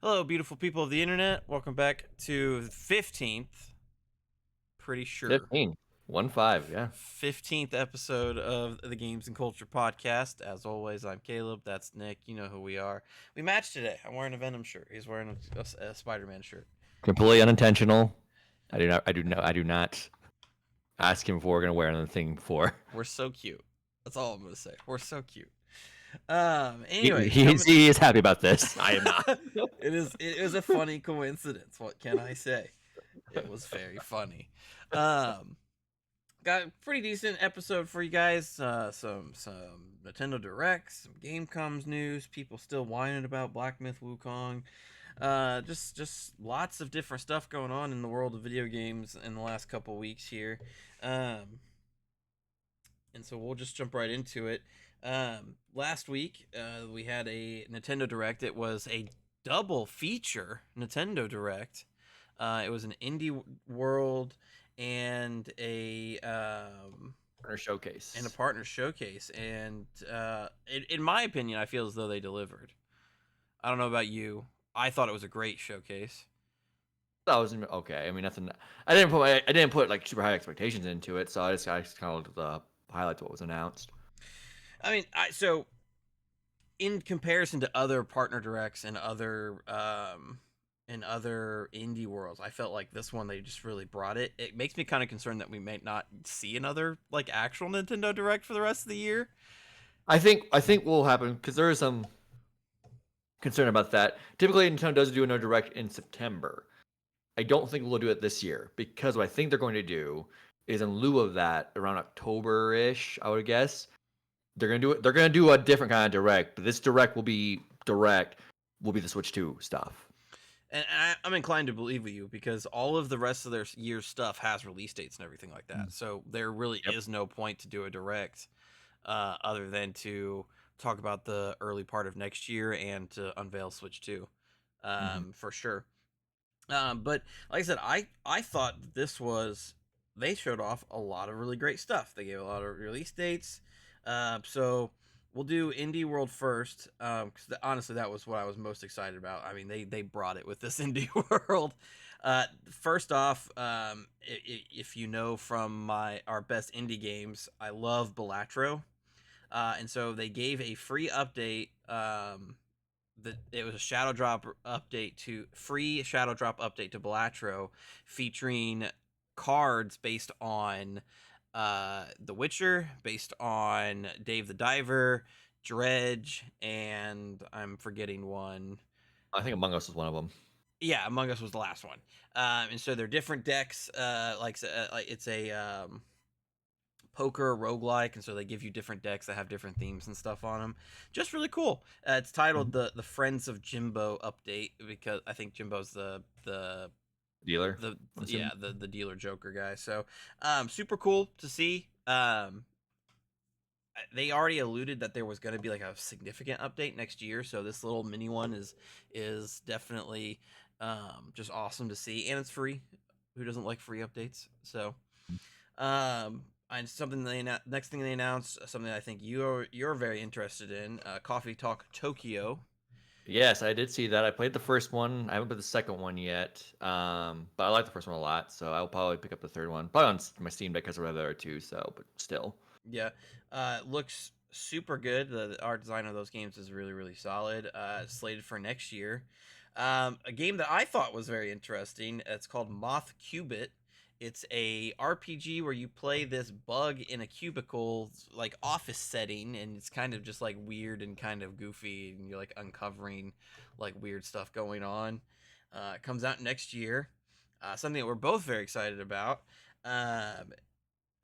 Hello, beautiful people of the internet. Welcome back to the 15th, pretty sure, 15. 1-5, yeah. 15th episode of the Games and Culture podcast. As always, I'm Caleb. That's Nick. You know who we are. We matched today. I'm wearing a Venom shirt. He's wearing a Spider-Man shirt. Completely unintentional. I do not ask him if we're gonna wear another thing before. We're so cute. That's all I'm going to say. We're so cute. He, Anyways, he, coming. he is happy about this. I am not. It is a funny coincidence. What can I say? It was very funny. Um, got a pretty decent episode for you guys. Some Nintendo Directs, some Gamescom's news. People still whining about Black Myth Wukong. Just lots of different stuff going on in the world of video games in the last couple weeks here. And so we'll just jump right into it. Last week, we had a Nintendo Direct. It was a double feature Nintendo Direct. It was an indie world and a Partner showcase. partner showcase. And in my opinion, I feel as though they delivered. I don't know about you. I thought it was a great showcase. That was okay. I mean, nothing. I didn't put like super high expectations into it, so I just kind of looked at the highlights of what was announced. I mean, so in comparison to other partner directs and other indie worlds, I felt like this one they just really brought it. It makes me kind of concerned that we may not see another like actual Nintendo Direct for the rest of the year. I think what will happen, because there is some concern about that. Typically, Nintendo does do another direct in September. I don't think we'll do it this year, because what I think they're going to do is, in lieu of that, around October-ish, I would guess, they're gonna do it. They're gonna do a different kind of direct, but this direct will be the Switch 2 stuff. And I'm inclined to believe you because all of the rest of their year's stuff has release dates and everything like that. So there really is no point to do a direct other than to talk about the early part of next year and to unveil Switch 2 for sure. But like I said, I thought this was, they showed off a lot of really great stuff. They gave a lot of release dates. So we'll do Indie World first, because honestly, that was what I was most excited about. I mean, they brought it with this Indie World. First off, if you know from our best indie games, I love Balatro, and so they gave a free update. It was a free shadow drop update to Balatro, featuring cards based on The Witcher, based on Dave the Diver, Dredge, and I'm forgetting one. I think Among Us was one of them. Yeah, Among Us was the last one. And so they're different decks. Like it's a poker roguelike, and so they give you different decks that have different themes and stuff on them. Just really cool. It's titled the Friends of Jimbo update, because I think Jimbo's the Dealer. the dealer Joker guy. So super cool to see. They already alluded that there was going to be like a significant update next year, so this little mini one is definitely just awesome to see, and it's free. Who doesn't like free updates? So and something next thing they announced, something I think you're very interested in, Coffee Talk Tokyo. Yes, I did see that. I played the first one. I haven't played the second one yet, but I like the first one a lot, so I'll probably pick up the third one. Probably on my Steam Deck because of the other two, so, but still. Yeah, looks super good. The art design of those games is really, really solid. Slated for next year. A game that I thought was very interesting. It's called Moth Cubit. It's a RPG where you play this bug in a cubicle, like office setting, and it's kind of just like weird and kind of goofy, and you're like uncovering like weird stuff going on. It comes out next year. Something that we're both very excited about.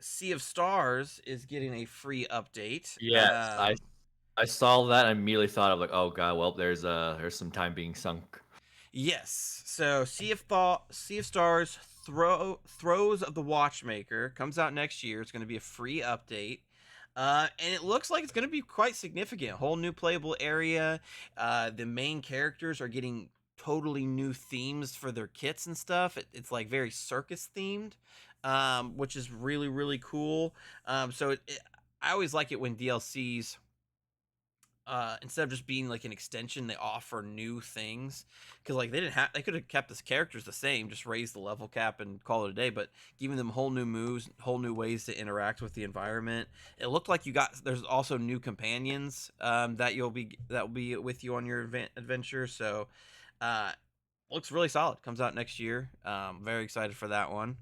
Sea of Stars is getting a free update. Yes, I saw that. I immediately thought of like, oh god, well, there's some time being sunk. Yes. So Sea of Stars Throes of the Watchmaker comes out next year. It's going to be a free update. And it looks like it's going to be quite significant. Whole new playable area. The main characters are getting totally new themes for their kits and stuff. It's like very circus themed, which is really, really cool. I always like it when DLCs instead of just being like an extension, they offer new things. Because like they could have kept the characters the same, just raise the level cap and call it a day, but giving them whole new moves, whole new ways to interact with the environment. It looked like there's also new companions that will be with you on your adventure. So uh, looks really solid. Comes out next year. Very excited for that one.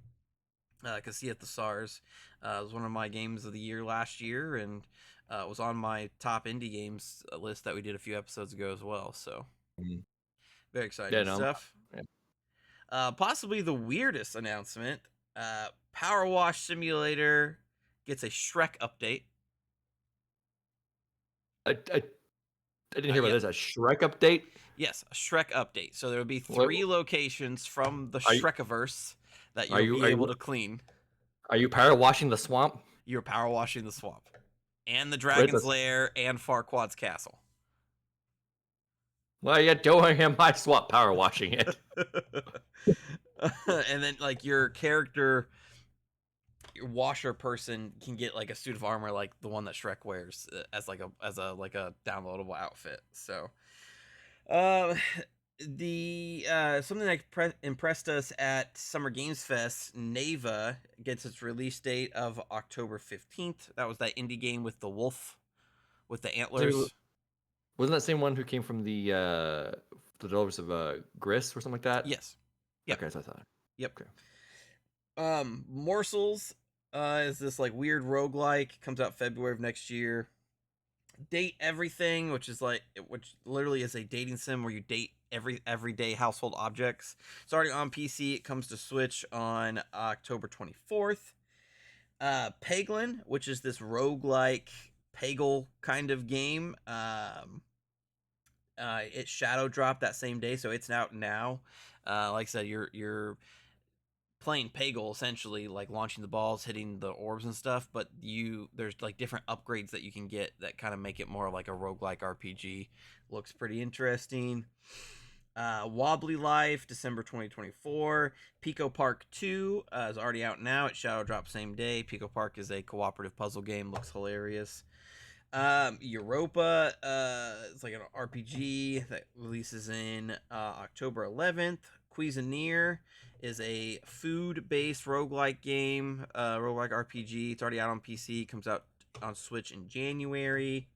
Cause Sea of the Stars was one of my games of the year last year, and was on my top indie games list that we did a few episodes ago as well. So Mhm. very Yeah, exciting no, stuff. yeah. Possibly the weirdest announcement: Power Wash Simulator gets a Shrek update. I didn't hear about Yep, this. A Shrek update? yes, a Shrek update. So there will be What 3 locations from the are you Shrekiverse that are you'll you be are able you to clean. are you power washing the swamp? You're power washing the swamp, and the Where's Dragon's this? Lair, and Farquaad's castle. Why are you doing in my swamp power washing it? And then like your character, your washer person can get like a suit of armor like the one that Shrek wears as like a downloadable outfit. So um the something that impressed us at Summer Games Fest, Neva gets its release date of October 15th. That was that indie game with the wolf with the So, antlers. wasn't that same one who came from the developers of Gris or something like that? Yes. Yep. Okay, so I thought. Yep. Okay. Morsels is this like weird roguelike, comes out February of next year. Date Everything, which literally is a dating sim where you date everyday household objects. It's already on PC. It comes to Switch on October 24th. Peglin, which is this roguelike Peggle kind of game. It shadow dropped that same day, so it's out now. Like I said, you're playing Peggle essentially, like launching the balls, hitting the orbs and stuff, but there's like different upgrades that you can get that kind of make it more like a roguelike RPG. Looks pretty interesting. Wobbly Life, December 2024. Pico Park 2 is already out now. It shadow dropped same day. Pico Park is a cooperative puzzle game. Looks hilarious. Europa it's like an RPG that releases in October 11th. Cuisinier is a food-based roguelike game, roguelike RPG. It's already out on PC. Comes out on Switch in January.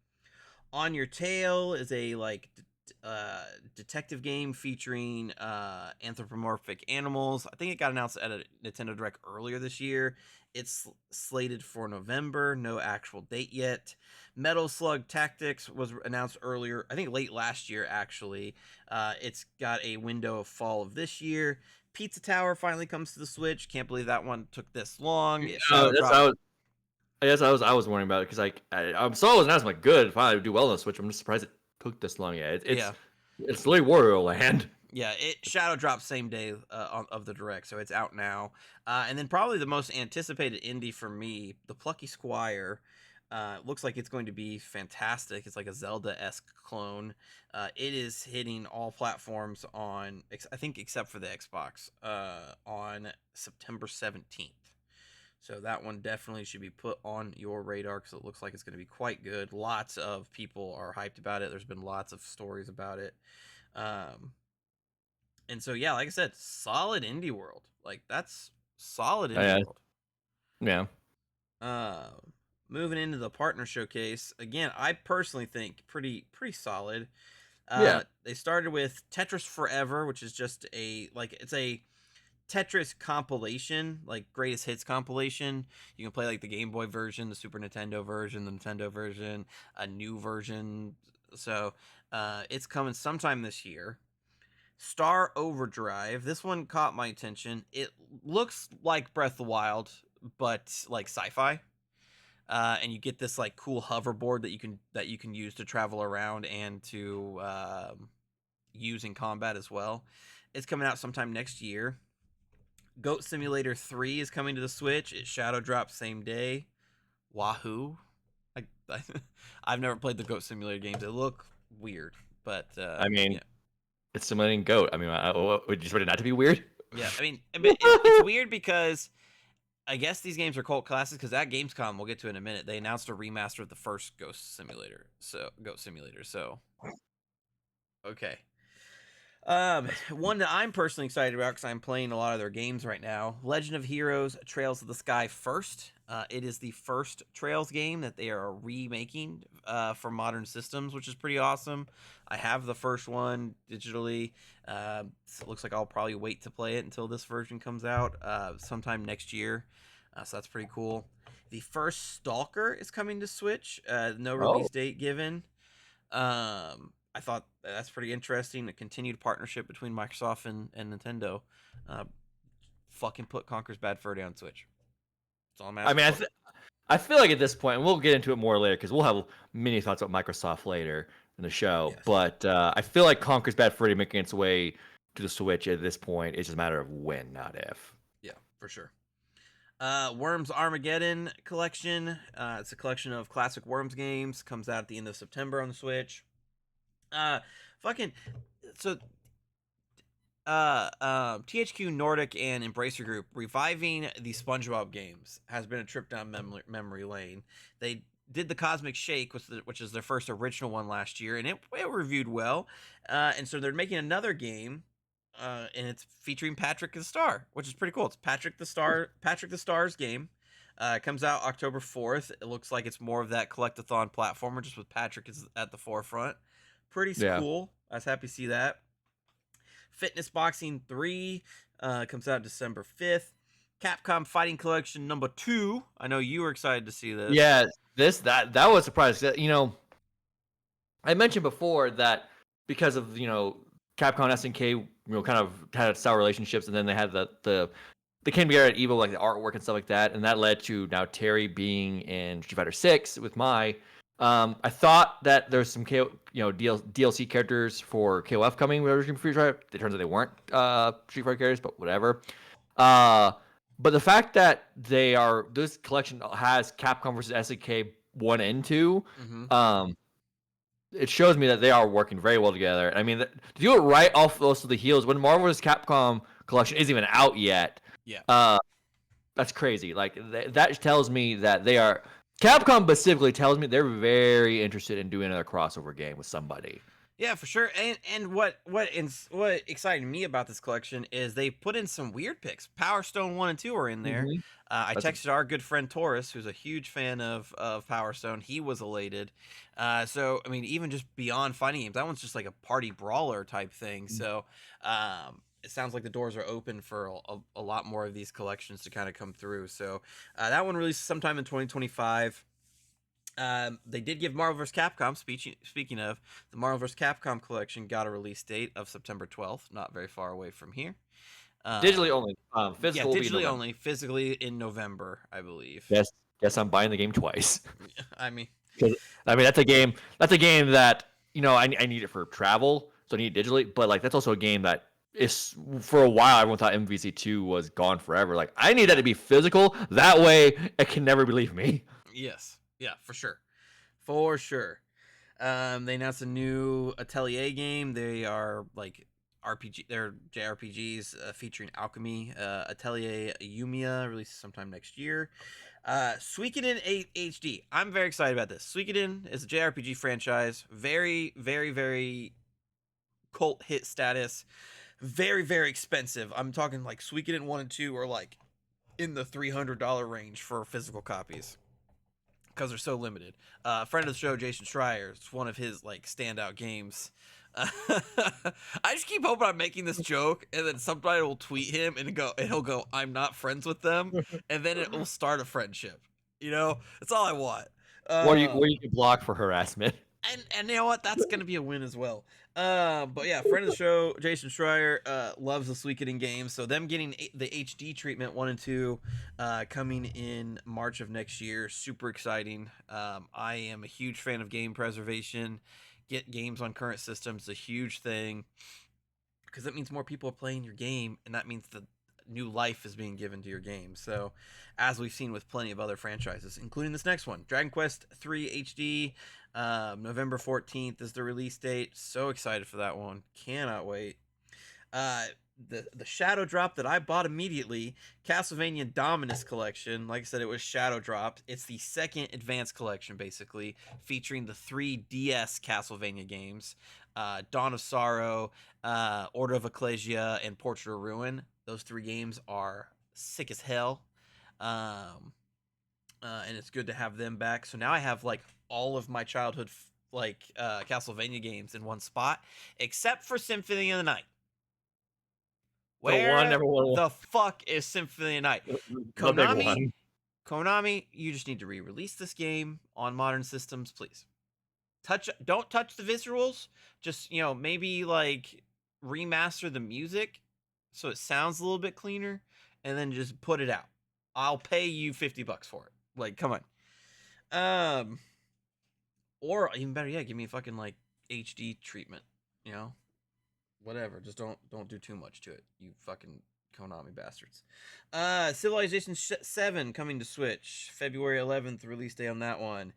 On Your Tail is a detective game featuring anthropomorphic animals. I think it got announced at a Nintendo Direct earlier this year. It's slated for November, no actual date yet. Metal Slug Tactics was announced earlier, I think late last year actually. It's got a window of fall of this year. Pizza Tower finally comes to the Switch. Can't believe that one took this long. It No, shadow dropped. I was wondering about it because I'm so I was announced like good, fine, do well on the Switch. I'm just surprised it took this long. Yeah, Yeah. it's literally Wario Land. Yeah, it shadow dropped same day of the direct, so it's out now. And then probably the most anticipated indie for me, the Plucky Squire. Looks like it's going to be fantastic. It's like a Zelda-esque clone. It is hitting all platforms I think, except for the Xbox, on September 17th. So that one definitely should be put on your radar because it looks like it's going to be quite good. Lots of people are hyped about it. There's been lots of stories about it. Um, and so yeah, like I said, solid indie world. Like that's solid indie Yeah, world. yeah, Uh moving into the partner showcase, again, I personally think pretty solid. yeah. They started with Tetris Forever, which is just it's a Tetris compilation, like greatest hits compilation. You can play like the Game Boy version, the Super Nintendo version, the Nintendo version, a new version. So it's coming sometime this year. Star Overdrive. This one caught my attention. It looks like Breath of the Wild, but like sci-fi. And you get this like cool hoverboard that you can use to travel around and to use in combat as well. It's coming out sometime next year. Goat Simulator 3 is coming to the Switch. It shadow drops same day. Wahoo! I I've never played the Goat Simulator games. They look weird, but I yeah. mean, it's simulating goat. I mean, would you expect it not to be weird? Yeah, I mean, it's weird because I guess these games are cult classics because at Gamescom, we'll get to in a minute, they announced a remaster of the first Ghost Simulator. So, okay. That's One that I'm personally excited about because I'm playing a lot of their games right now. Legend of Heroes: Trails of the Sky First. It is the first Trails game that they are remaking for modern systems, which is pretty awesome. I have the first one digitally. So it looks like I'll probably wait to play it until this version comes out sometime next year. So that's pretty cool. The first Stalker is coming to Switch. No oh release date given. I thought that's pretty interesting. A continued partnership between Microsoft and Nintendo. Uh, Fucking put Conker's Bad Fur Day on Switch. That's all I'm I asking mean, for. I feel like at this point, and we'll get into it more later because we'll have many thoughts about Microsoft later in the show. Yes. But I feel like Conker's Bad Fur Day making its way to the Switch at this point. It's just a matter of when, not if. Yeah, for sure. Worms Armageddon collection. It's a collection of classic Worms games. Comes out at the end of September on the Switch. Uh, fucking. So THQ Nordic and Embracer Group reviving the SpongeBob games has been a trip down memory lane. They did the Cosmic Shake, which is their first original one last year, and it reviewed well. And so they're making another game, and it's featuring Patrick the Star, which is pretty cool. It's Patrick the Star's game. It comes out October 4th. It looks like it's more of that collectathon platformer, just with Patrick is at the forefront. Pretty Yeah. cool. I was happy to see that. Fitness Boxing 3 comes out December 5th. Capcom Fighting Collection number 2. I know you were excited to see this. Yeah, that was a surprise. You know, I mentioned before that because of Capcom and SNK, kind of had sour relationships, and then they had they came together at Evo, like the artwork and stuff like that, and that led to now Terry being in Street Fighter 6 with Mai. I thought that there's some DLC characters for KOF coming with Street Fighter. It turns out they weren't Street Fighter characters, but whatever. But the fact that this collection has Capcom versus SNK 1 and 2, Mm-hmm. it shows me that they are working very well together. I mean, to do it right off those of the heels when Marvel vs. Capcom collection isn't even out yet. Yeah. That's crazy. Like that tells me that they are. Capcom specifically tells me they're very interested in doing another crossover game with somebody. Yeah, for sure. And what excited me about this collection is they put in some weird picks. Power Stone 1 and 2 are in there. Mm-hmm. I texted our good friend Taurus, who's a huge fan of Power Stone. He was elated. So I mean, even just beyond fighting games, that one's just like a party brawler type thing. So it sounds like the doors are open for a lot more of these collections to kind of come through. So that one released sometime in 2025. They did give Marvel vs. Capcom. Speaking of, the Marvel vs. Capcom collection got a release date of September 12th, not very far away from here. Digitally only. Yeah, Physical will be digitally November. only, physically in November, I believe. Guess I'm buying the game twice. I mean, 'Cause, I mean, that's a game. That's a game that I need it for travel, so I need it digitally. But like, that's also a game that is for a while. Everyone thought MVC2 was gone forever. Like, I need that to be physical. That way, it can never leave me. yes, yeah, for sure, for sure. They announced a new Atelier game. They are like RPG. They're JRPGs featuring alchemy. Atelier Yumiya releases sometime next year. Suikoden 8 HD. I'm very excited about this. Suikoden is a JRPG franchise. Very, very, very cult hit status. Very, very expensive. I'm talking like Suikoden 1 and 2 are like in the $300 range for physical copies because they're so limited. Friend of the show, Jason Schreier, it's one of his like standout games. I just keep hoping I'm making this joke, and then somebody will tweet him and he'll go, "I'm not friends with them," and then it will start a friendship. You know, that's all I want. What you can block for harassment. And you know what? That's gonna be a win as well. But yeah, friend of the show, Jason Schreier, loves the Suikoden games. So them getting the HD treatment 1 and 2, coming in March of next year, super exciting. I am a huge fan of game preservation. Get games on current systems, a huge thing, because that means more people are playing your game, and that means the new life is being given to your game. So, as we've seen with plenty of other franchises, including this next one, Dragon Quest 3 HD, November 14th is the release date. So excited for that one. Cannot wait. Uh, the shadow drop that I bought immediately, Castlevania Dominus Collection. Like I said, it was shadow dropped. It's the second advanced collection, basically, featuring the 3DS Castlevania games, Dawn of Sorrow, Order of Ecclesia, and Portrait of Ruin. Those 3 games are sick as hell. And it's good to have them back. So now I have like all of my childhood Castlevania games in one spot, except for Symphony of the Night. The one Where everyone, the fuck is Symphony of the Night? the big Konami, one. Konami, you just need to re-release this game on modern systems, please. Don't touch the visuals. Just, maybe like remaster the music so it sounds a little bit cleaner, and then just put it out. I'll pay you $50 for it. Like, come on. Or even better yet, give me a fucking like HD treatment. Whatever. Just don't do too much to it. You fucking Konami bastards. Civilization 7 coming to Switch, February 11th release day on that one.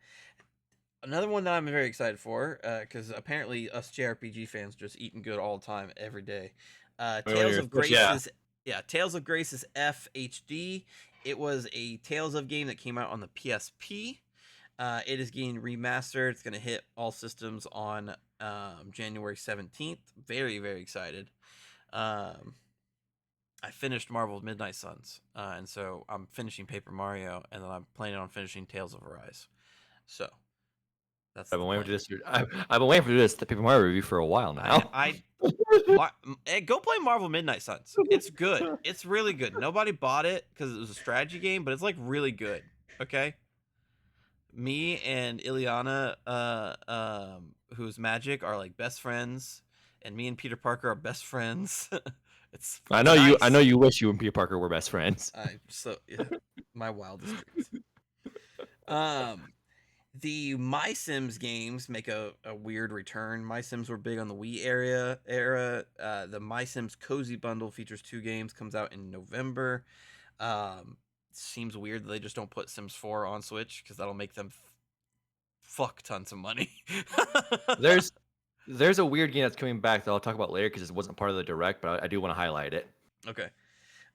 Another one that I'm very excited for, because apparently us JRPG fans just eating good all the time, every day. Tales of Grace's Tales of Grace's FHD. It was a Tales of game that came out on the PSP. It is getting remastered. It's going to hit all systems on January 17th. Very, very excited. I finished Marvel's Midnight Suns, and so I'm finishing Paper Mario, and then I'm planning on finishing Tales of Arise. So that's I've been waiting for this. I've been waiting for this Paper Mario review for a while now. Go play Marvel Midnight Suns. It's good. It's really good. Nobody bought it because it was a strategy game, but it's like really good. Okay. Me and Ileana, who's Magic, are like best friends, and me and Peter Parker are best friends. It's I know nice. you. I know you wish you and Peter Parker were best friends. My wildest dreams. The My Sims games make a weird return. My Sims were big on the Wii era. The My Sims Cozy Bundle features 2 games, comes out in November. Seems weird that they just don't put Sims 4 on Switch, because that'll make them fuck tons of money. There's a weird game that's coming back that I'll talk about later because it wasn't part of the direct, but I do want to highlight it. Okay.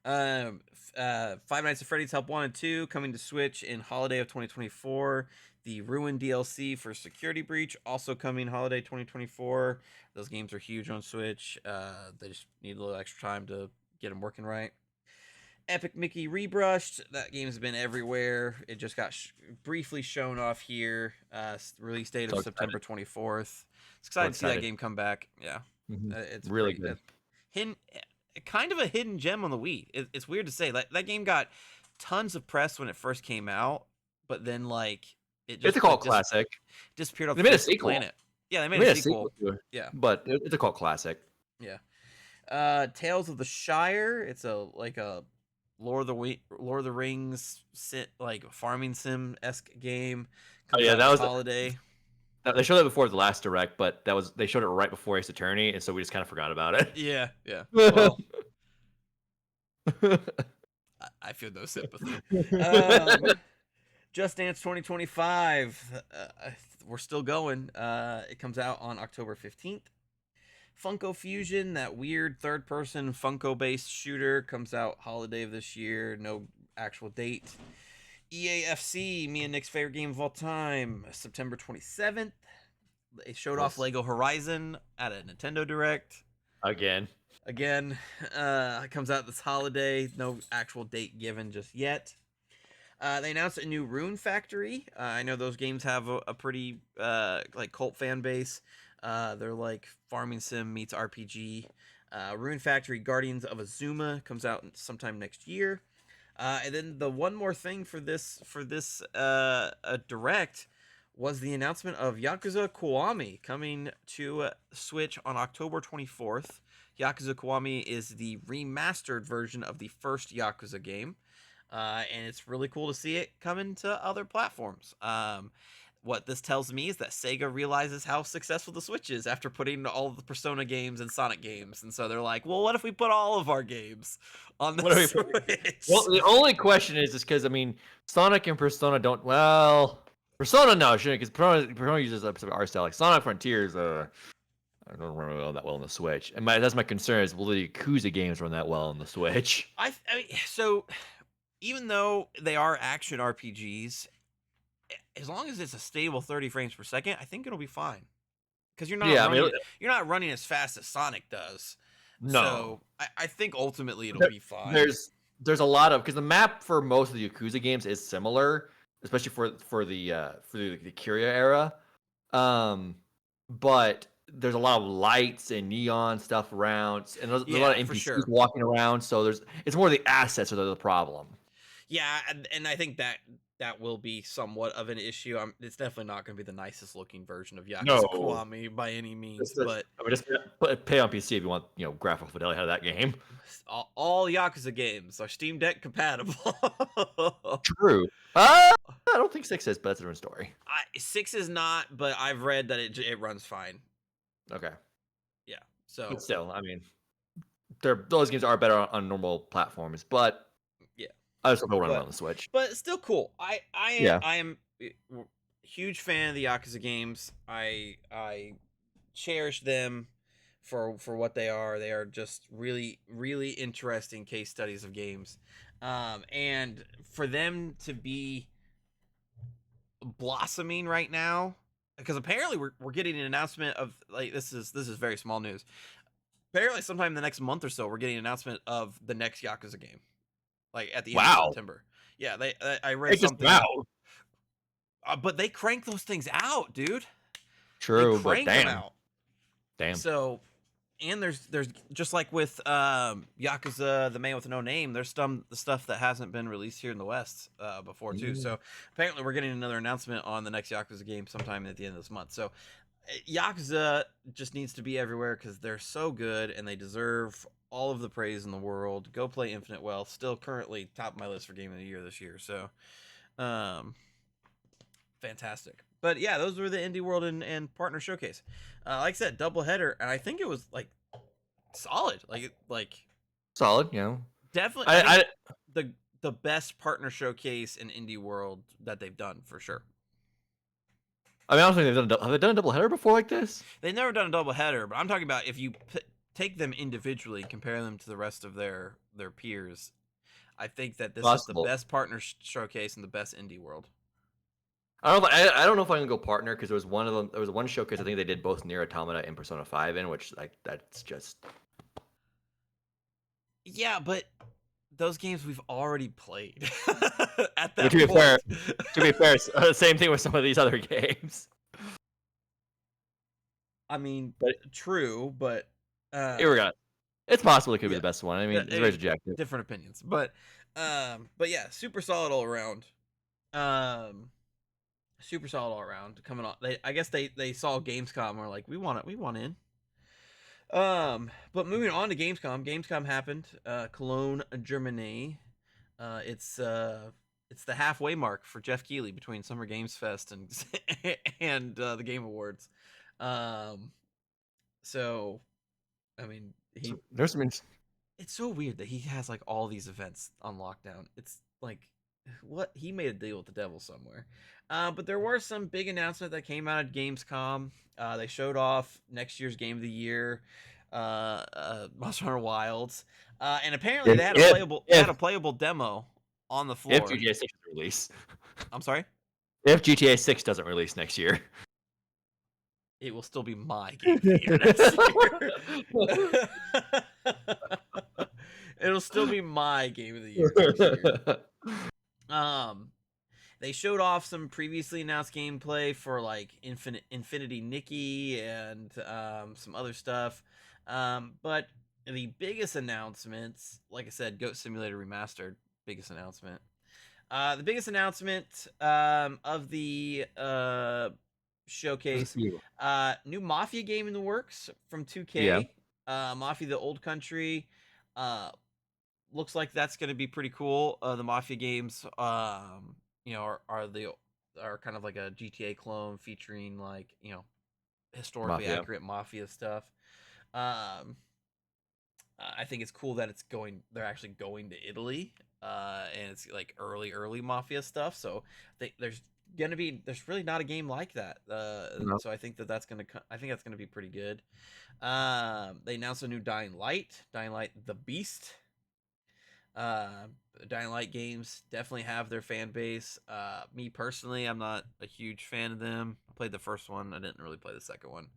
Five Nights at Freddy's Help 1 and 2 coming to Switch in holiday of 2024. The Ruin DLC for Security Breach also coming holiday 2024. Those games are huge on Switch. They just need a little extra time to get them working right. Epic Mickey Rebrushed. That game's been everywhere. It just got briefly shown off here. Release date of September 24th. It's excited to see that game come back. Yeah. Mm-hmm. It's really good. Kind of a hidden gem on the Wii. It's weird to say. That game got tons of press when it first came out, but then like it's a cult classic. Disappeared off the face of the planet. Yeah, they made a sequel. Yeah, but it's a cult classic. Yeah. Tales of the Shire. It's a Lord of the Rings farming sim-esque game. That was holiday. They showed it before the last direct, but they showed it right before Ace Attorney, and so we just kind of forgot about it. Yeah. Well, I feel no sympathy. Just Dance 2025. We're still going. It comes out on October 15th. Funko Fusion, that weird third-person Funko-based shooter, comes out holiday of this year. No actual date. EAFC, me and Nick's favorite game of all time, September 27th. They showed off Lego Horizon at a Nintendo Direct. Again. It comes out this holiday. No actual date given just yet. They announced a new Rune Factory. I know those games have a pretty cult fan base. They're like farming sim meets RPG. Rune Factory Guardians of Azuma comes out sometime next year. And then the one more thing for this direct was the announcement of Yakuza Kiwami coming to Switch on October 24th. Yakuza Kiwami is the remastered version of the first Yakuza game. And it's really cool to see it coming to other platforms. What this tells me is that Sega realizes how successful the Switch is after putting all of the Persona games and Sonic games. And so they're like, well, what if we put all of our games on the Switch? Well, the only question is because, Sonic and Persona don't... Well, Persona, no, shouldn't, because Persona uses a specific art style. Like Sonic Frontiers, I don't run that well on the Switch. And that's my concern is will the Yakuza games run that well on the Switch? I mean, so even though they are action RPGs, as long as it's a stable 30 frames per second, I think it'll be fine. Because Yeah, I mean, you're not running as fast as Sonic does. no. So I think ultimately it'll There, be fine. there's a lot of because the map for most of the Yakuza games is similar, especially for the Kiryu era. Um, but there's a lot of lights and neon stuff around, and there's a lot Yeah, of for NPCs sure. walking around. So it's more the assets that are the problem. Yeah, and I think that will be somewhat of an issue. It's definitely not going to be the nicest looking version of Yakuza No, Kiwami by any means, but I mean, just pay on PC if you want, graphical fidelity out of that game. all Yakuza games are Steam Deck compatible. True. I don't think 6 is, but that's a different story. 6 is not, but I've read that it runs fine. Okay, Yeah, but so still, I mean, those games are better on normal platforms, but yeah, I just hope they'll run well but on the Switch. still cool. Yeah. I am huge fan of the Yakuza games. I cherish them for what they are. They are just really interesting case studies of games, and for them to be blossoming right now, because apparently we're getting an announcement of like this is very small news. Apparently, sometime in the next month or so, we're getting an announcement of the next Yakuza game, like at the end of Wow. September. Yeah, I read It just came something that, out. but they crank those things out, dude. They True, but crank them damn. out. Damn. So, and there's just like with Yakuza, the Man with No Name. There's some the stuff that hasn't been released here in the West before too. Mm. So apparently, we're getting another announcement on the next Yakuza game sometime at the end of this month. So Yakuza just needs to be everywhere because they're so good and they deserve all of the praise in the world. Go play Infinite Wealth, still currently top of my list for Game of the Year this year. So, um, fantastic. But yeah, those were the Indie World and Partner Showcase. Like I said, double header, and I think it was like solid. Like Solid, definitely. I think I the best Partner Showcase in Indie World that they've done for sure. I mean, I don't think have they done a double header before like this? They've never done a double header, but I'm talking about if you take them individually, compare them to the rest of their peers. I think that this is the Possible. best partner showcase in the best indie world. I don't know if I'm gonna go partner because there was one of them. There was one showcase I think they did both Nier Automata and Persona 5 in, which like that's just Yeah, but those games we've already played at But that point. to be fair, same thing with some of these other games. I mean, But true, but here we go. It's possible it could be yeah, the best one. I mean, it's very subjective. different opinions, but yeah, super solid all around. Um, super solid all around. Coming on, I guess they saw Gamescom and were like, we want it, we want in. But moving on to Gamescom. Gamescom happened, Cologne, Germany. It's the halfway mark for Jeff Keighley between Summer Games Fest and and the Game Awards. Um, so I mean, There's some it's so weird that he has like all these events on lockdown. It's like what he made a deal with the devil somewhere. But there were some big announcements that came out at Gamescom. They showed off next year's Game of the Year, Monster Hunter Wilds, and apparently they had a playable demo on the if floor. GTA 6 doesn't release. I'm sorry. If GTA 6 doesn't release next year. It will still be my Game of the Year next year. It'll still be my Game of the Year next year. They showed off some previously announced gameplay for like Infinity Nikki and some other stuff. But the biggest announcements, like I said, Goat Simulator Remastered, biggest announcement. The biggest announcement of the showcase, new Mafia game in the works from 2K. Yeah. Mafia: The Old Country. Looks like that's going to be pretty cool. The Mafia games, are kind of like a GTA clone featuring like historically Mafia. accurate Mafia stuff. Um, I think it's cool that they're actually going to Italy, and it's like early Mafia stuff. So there's there's really not a game like that. No. So I think I think that's gonna be pretty good. They announced a new Dying Light the Beast. Uh, Dying Light games definitely have their fan base. Me personally, I'm not a huge fan of them. I played the first one. I didn't really play the second one.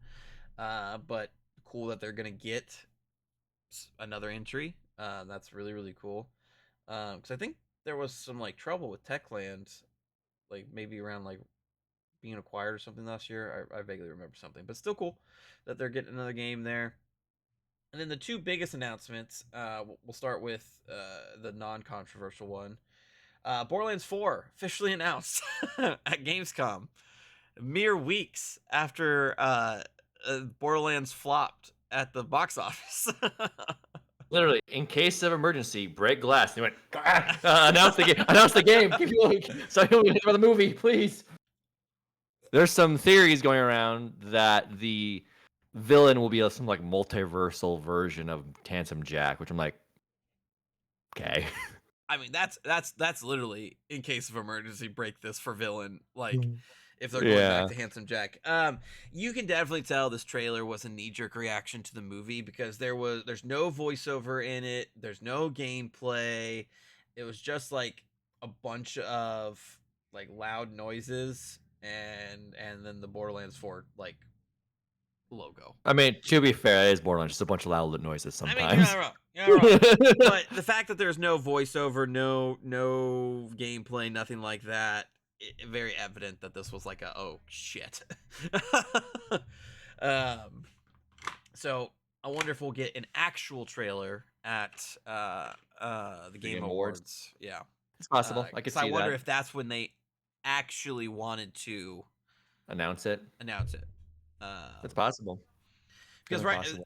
But cool that they're gonna get another entry. That's really really cool. Because I think there was some like trouble with Techland, like maybe around like being acquired or something last year. I vaguely remember something, but still cool that they're getting another game there. And then the two biggest announcements, we'll start with the non-controversial one. Borderlands 4 officially announced at Gamescom, mere weeks after Borderlands flopped at the box office. Literally, in case of emergency, break glass. They went, announce the game. Announce the game. Give me like, so you for the movie, please. There's some theories going around that the villain will be some like multiversal version of Handsome Jack, which I'm like, okay. I mean, that's literally in case of emergency, break this for villain. Like, if they're going back Yeah. to Handsome Jack, you can definitely tell this trailer was a knee jerk reaction to the movie because there's no voiceover in it, there's no gameplay. It was just like a bunch of like loud noises and then the Borderlands 4 like logo. I mean, to be fair, it is Borderlands, just a bunch of loud noises I mean, you're not sometimes. wrong. You're not wrong. But the fact that there's no voiceover, no gameplay, nothing like that, very evident that this was like a oh shit. um, so I wonder if we'll get an actual trailer at the Game Game Awards. Awards. Yeah, It's possible. I could so I see wonder that. if that's when they actually wanted to Announce it. announce it. It's possible. Because Definitely possible.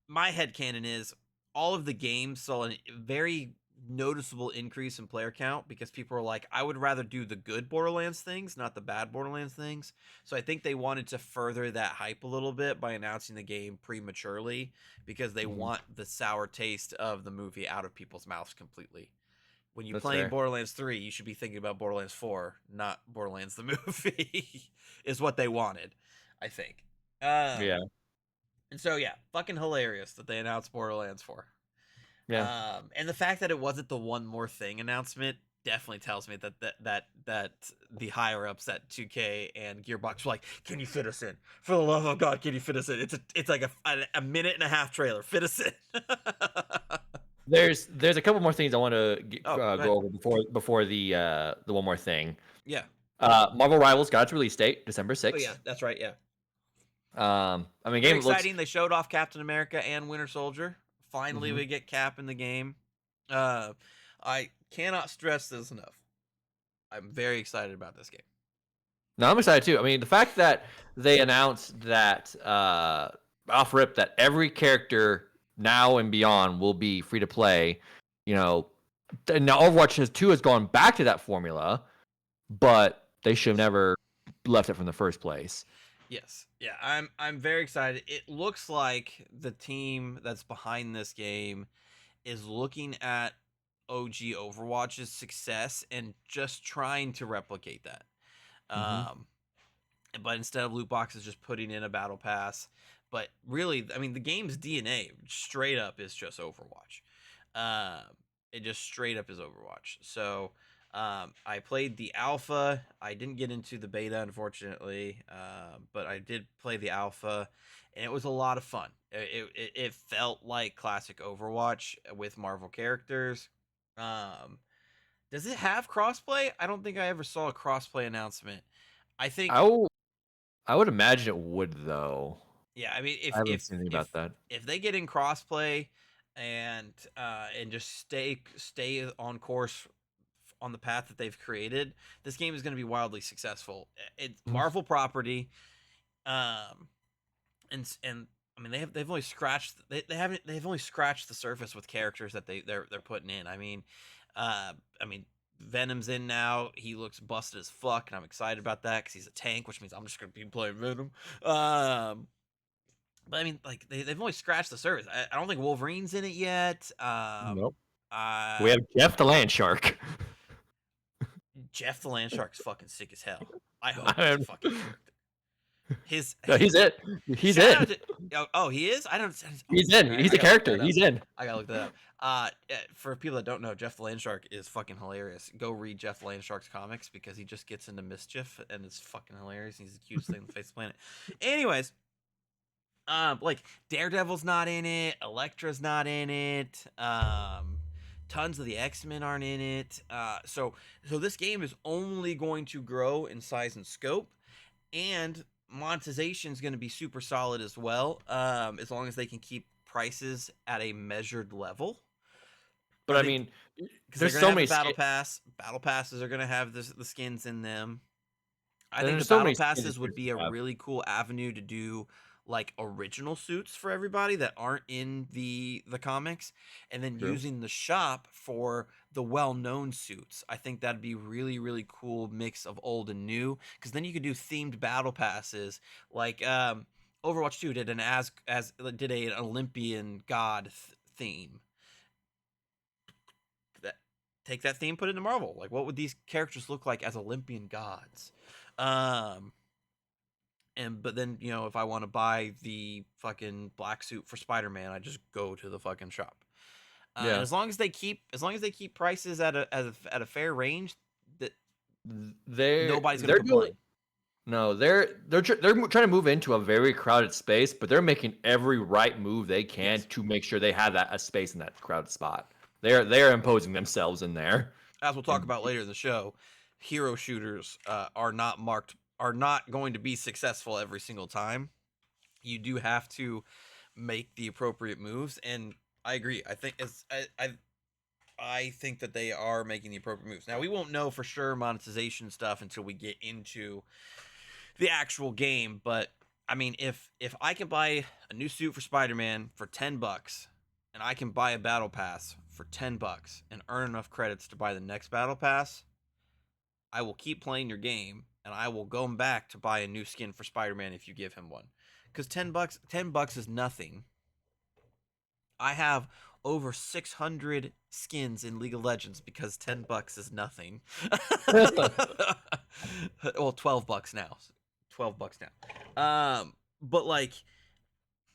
my headcanon is all of the games saw a very noticeable increase in player count because people are like, I would rather do the good Borderlands things, not the bad Borderlands things. So I think they wanted to further that hype a little bit by announcing the game prematurely because they want the sour taste of the movie out of people's mouths completely. When you're That's playing fair. Borderlands 3, you should be thinking about Borderlands 4, not Borderlands the movie, is what they wanted, I think. Yeah. And so yeah, fucking hilarious that they announced Borderlands 4. Yeah. And the fact that it wasn't the one more thing announcement definitely tells me that the higher ups at 2K and Gearbox were like, "Can you fit us in? For the love of God, can you fit us in? It's like a minute and a half trailer. Fit us in." There's a couple more things I want to Oh, go ahead. go over before the one more thing. Yeah. Marvel Rivals got its release date, December Oh 6th. yeah, that's right. Yeah. I mean, Very game looks. exciting. They showed off Captain America and Winter Soldier. Finally, we get Cap in the game. I cannot stress this enough. I'm very excited about this game. No, I'm excited too. I mean, the fact that they announced that off rip that every character now and beyond will be free to play. You know, and now Overwatch 2 has gone back to that formula, but they should have never left it from the first place. Yes. Yeah, I'm very excited. It looks like the team that's behind this game is looking at OG Overwatch's success and just trying to replicate that. Um but instead of loot boxes just putting in a battle pass, but really, I mean the game's DNA straight up is just Overwatch. Um it just straight up is Overwatch. So I played the alpha. I didn't get into the beta, unfortunately, but I did play the alpha, and it was a lot of fun. It felt like classic Overwatch with Marvel characters. Um, does it have crossplay? I don't think I ever saw a crossplay announcement. I think, I would imagine it would though. yeah. I mean, I haven't seen anything about that. if they get in crossplay and just stay on course on the path that they've created, this game is going to be wildly successful. It's Marvel property, and I mean they've only scratched they've only scratched the surface with characters that they're putting in. I mean Venom's in now. He looks busted as fuck, and I'm excited about that because he's a tank, which means I'm just going to be playing Venom. But I mean, like they've only scratched the surface. I don't think Wolverine's in it yet. Nope. Uh, We have Jeff the Land Shark. Jeff the Land Shark's fucking sick as hell. I hope he's a fucking character. His No, he's it. He's shout out in. to oh, he is? I don't. Oh, He's in. He's I a gotta look character. that up. He's in. I gotta look that up. For people that don't know, Jeff Landshark is fucking hilarious. Go read Jeff Landshark's comics because he just gets into mischief and it's fucking hilarious. He's the cutest thing on the face of the planet. Anyways, like Daredevil's not in it, Elektra's not in it. Tons of the X-Men aren't in it. So this game is only going to grow in size and scope, and monetization is going to be super solid as well, as long as they can keep prices at a measured level. But I mean, because there's they're so going to many have a battle pass. Battle passes are going to have the skins in them. I think the there's so battle many skins passes would be a have. really cool avenue to do like original suits for everybody that aren't in the comics, and then True. using the shop for the well-known suits. I think that'd be really cool mix of old and new, because then you could do themed battle passes like Overwatch 2 did did an Olympian god theme. Take that theme, put it into Marvel. Like, what would these characters look like as Olympian gods? But then, if I want to buy the fucking black suit for Spider-Man, I just go to the fucking shop. And Yeah. as long as they keep prices at a fair range, that nobody's gonna complain. No, they're trying to move into a very crowded space, but they're making every right move they can to make sure they have a space in that crowded spot. They're imposing themselves in there. As we'll talk about later in the show, hero shooters are not going to be successful every single time. You do have to make the appropriate moves, and I agree. I think I think that they are making the appropriate moves. Now, we won't know for sure monetization stuff until we get into the actual game, but I mean, if I can buy a new suit for Spider-Man for $10, and I can buy a battle pass for $10 and earn enough credits to buy the next battle pass, I will keep playing your game, and I will go back to buy a new skin for Spider-Man if you give him one. Because $10 is nothing. I have over 600 skins in League of Legends because $10 is nothing. Well, $12 now. $12 now. But like,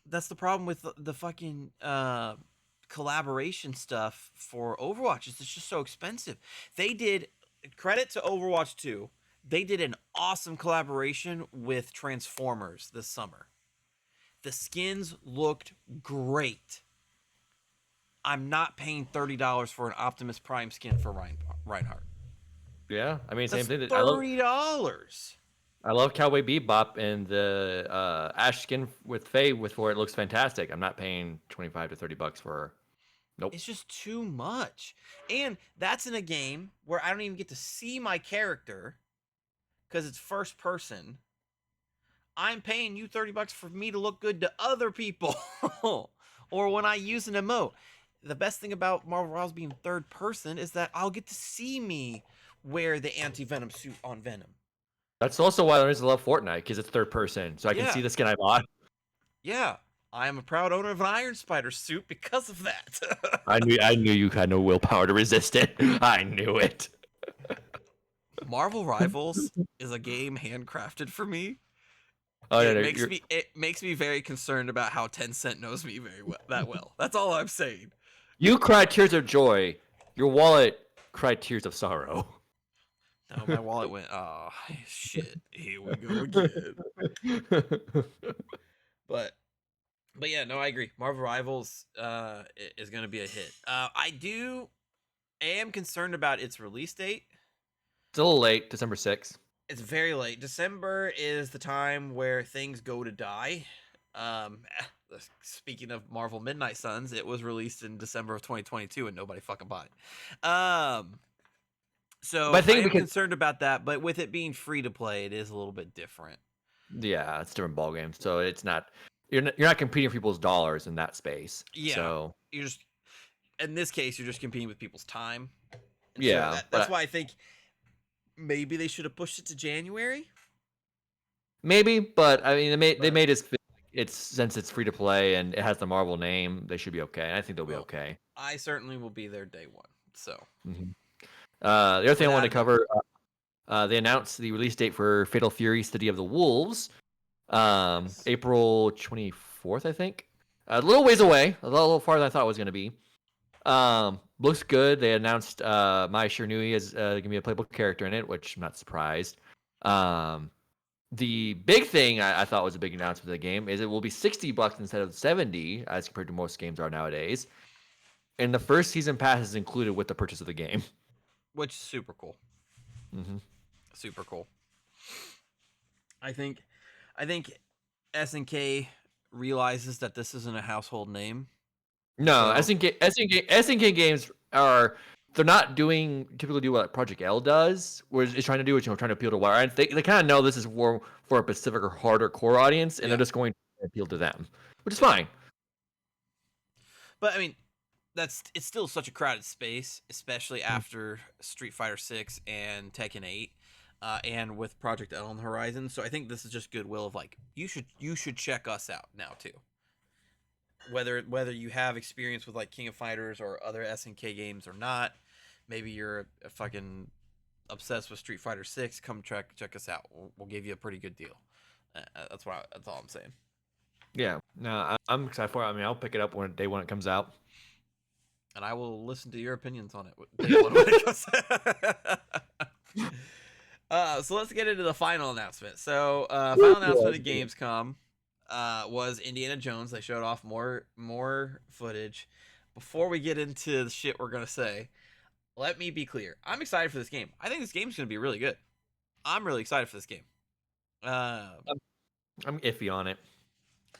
that's the problem with the fucking collaboration stuff for Overwatch. It's just so expensive. They did, credit to Overwatch 2, they did an awesome collaboration with Transformers this summer. The skins looked great. I'm not paying $30 for an Optimus Prime skin for Reinhardt. Yeah, I mean, That's same thing. $30. I love Cowboy Bebop and the Ash skin with Faye where it looks fantastic. I'm not paying $25 to $30 for. Nope. It's just too much. And that's in a game where I don't even get to see my character because it's first person. I'm paying you $30 for me to look good to other people. Or when I use an emote. The best thing about Marvel Rivals being third person is that I'll get to see me wear the anti-Venom suit on Venom. That's also why I love Fortnite, because it's third person, so I can see the skin I bought. Yeah, I am a proud owner of an Iron Spider suit because of that. I knew you had no willpower to resist it. I knew it. Marvel Rivals is a game handcrafted for me. Oh, It makes me very concerned about how Tencent knows me that well. That's all I'm saying. You cried tears of joy. Your wallet cried tears of sorrow. No, my wallet went, oh, shit. Here we go again. But yeah, no, I agree. Marvel Rivals is going to be a hit. I am concerned about its release date. It's a little late, December 6th. It's very late. December is the time where things go to die. Speaking of Marvel Midnight Suns, it was released in December of 2022 and nobody fucking bought it. So I am concerned about that, but with it being free to play, it is a little bit different. Yeah, it's a different ballgame. So it's not you're not competing for people's dollars in that space. Yeah. So you're just, in this case, you're just competing with people's time. And yeah. So that's why I think maybe they should have pushed it to January. Maybe, but I mean, they made it since it's free to play and it has the Marvel name, they should be okay. I think they'll be okay. I certainly will be there day one. So the other thing I wanted to cover, They announced the release date for Fatal Fury: City of the Wolves, Yes. April 24th, I think. A little ways away, a little farther than I thought it was going to be. Looks good. They announced Mai Shiranui is going to be a playable character in it, which I'm not surprised. The big thing I thought was a big announcement of the game is it will be $60 instead of 70, as compared to most games are nowadays. And the first season pass is included with the purchase of the game. Which is super cool. Mm-hmm. Super cool. I think SNK realizes that this isn't a household name. No, So SNK games are they're not typically do what Project L does, where it's trying to do, which trying to appeal to wide. They kind of know this is for a Pacific or harder core audience, and yeah. they're just going to appeal to them, which is fine. But I mean, it's still such a crowded space, especially after Street Fighter 6 and Tekken 8. And with Project L on the horizon, so I think this is just goodwill of like you should check us out now too. Whether you have experience with like King of Fighters or other SNK games or not, maybe you're a fucking obsessed with Street Fighter 6. Come check us out. We'll give you a pretty good deal. That's all I'm saying. Yeah, no, I'm excited for it. I mean, I'll pick it up day when it comes out. And I will listen to your opinions on it. Day one when it comes so let's get into the final announcement. So, final announcement of Gamescom was Indiana Jones. They showed off more footage. Before we get into the shit we're gonna say, let me be clear. I'm excited for this game. I think this game's gonna be really good. I'm really excited for this game. I'm iffy on it.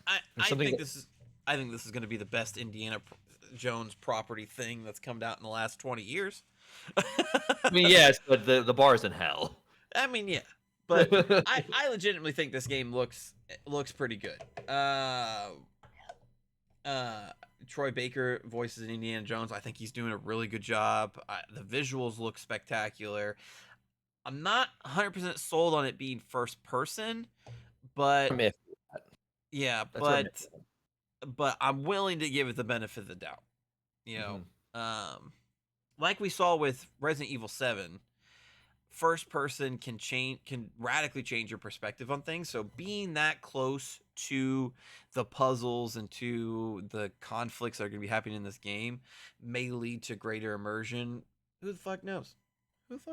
I think this is gonna be the best Indiana Jones property thing that's come out in the last 20 years. I mean, yes, but the bar is in hell. I mean, yeah, but I legitimately think this game looks pretty good. Troy Baker voices Indiana Jones. I think he's doing a really good job. The visuals look spectacular. I'm not 100% sold on it being first person, but yeah, but I'm willing to give it the benefit of the doubt. You know, like we saw with Resident Evil 7, first person can radically change your perspective on things. So being that close to the puzzles and to the conflicts that are going to be happening in this game may lead to greater immersion. Who the fuck knows?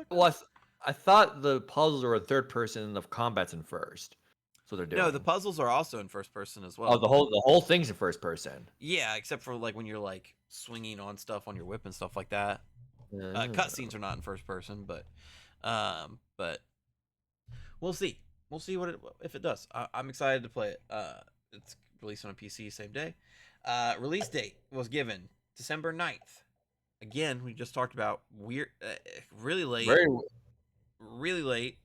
Well, I thought the puzzles were in third person and the combat's in first. So they're doing. No, the puzzles are also in first person as well. Oh, the whole thing's in first person. Yeah, except for like when you're like swinging on stuff on your whip and stuff like that. Cutscenes are not in first person, but we'll see. We'll see if it does. I'm excited to play it. It's released on a PC same day. Release date was given December 9th. Again, we just talked about weird, really late. Really late.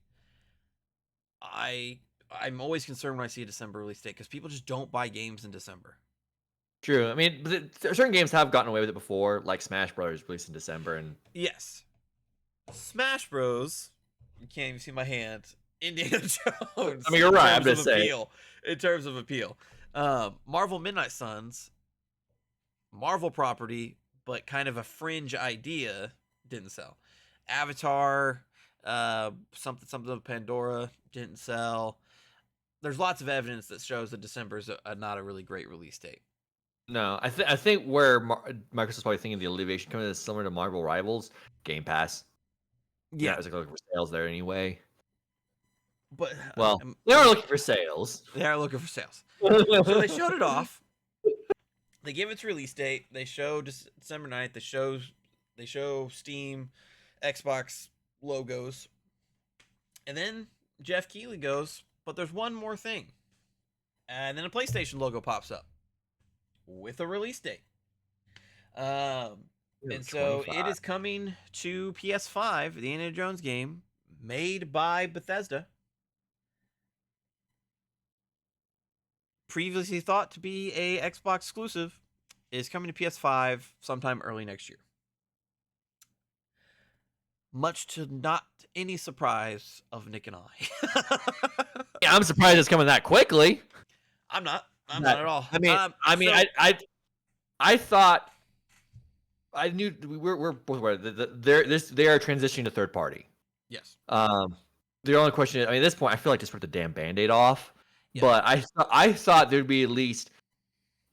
I'm always concerned when I see a December release date because people just don't buy games in December. True. I mean, certain games have gotten away with it before, like Smash Brothers released in December, and yes, Smash Bros. You can't even see my hand. Indiana Jones. I mean, you're right. I'm just saying. In terms of appeal, Marvel Midnight Suns, Marvel property, but kind of a fringe idea, didn't sell. Avatar, something of Pandora didn't sell. There's lots of evidence that shows that December is not a really great release date. No, I think where Microsoft's probably thinking the alleviation coming is similar to Marvel Rivals, Game Pass. Yeah, it's like looking for sales there anyway. But well, they are looking for sales. They are looking for sales. So they showed it off. They give its release date. They show December 9th. They show Steam, Xbox logos, and then Jeff Keighley goes, "But there's one more thing," and then a PlayStation logo pops up with a release date. And so 25. It is coming to PS5, the Indiana Jones game, made by Bethesda. Previously thought to be a Xbox exclusive, is coming to PS5 sometime early next year. Much to not any surprise of Nick and I. Yeah, I'm surprised it's coming that quickly. I'm not at all. I thought I knew we're both aware that they are transitioning to third party. Yes. Um, the only question is, I mean, at this point, I feel like just rip the damn Band-Aid off. Yeah. But I thought there'd be at least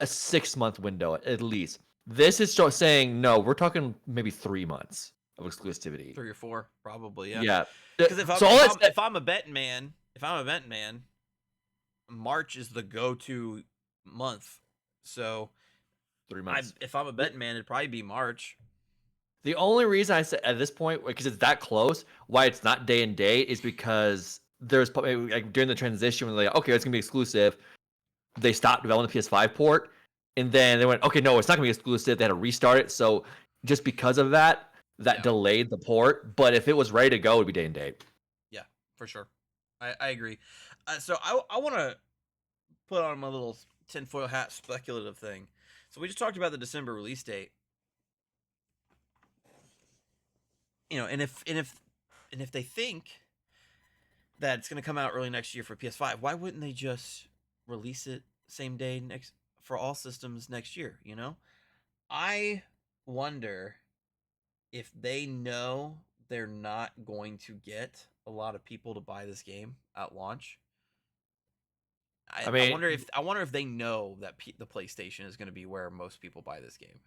a 6-month window, at least. This is saying, no, we're talking maybe 3 months of exclusivity. 3 or 4, probably. Yeah. Yeah. Because So all that said, if I'm a betting man, March is the go-to month. So 3 months. if I'm a betting man, it'd probably be March. The only reason I said at this point, because it's that close, why it's not day and date is because there's probably like during the transition when they're like, okay, it's gonna be exclusive. They stopped developing the PS5 port, and then they went, okay, no, it's not gonna be exclusive. They had to restart it. So just because of that, that Yeah. delayed the port. But if it was ready to go, it'd be day and date. Yeah, for sure. I agree. So I want to put on my little tinfoil hat speculative thing. So we just talked about the December release date. And if they think that it's going to come out early next year for PS5, why wouldn't they just release it same day next for all systems next year? I wonder if they know they're not going to get a lot of people to buy this game at launch. I I mean, wonder if they know that the PlayStation is going to be where most people buy this game.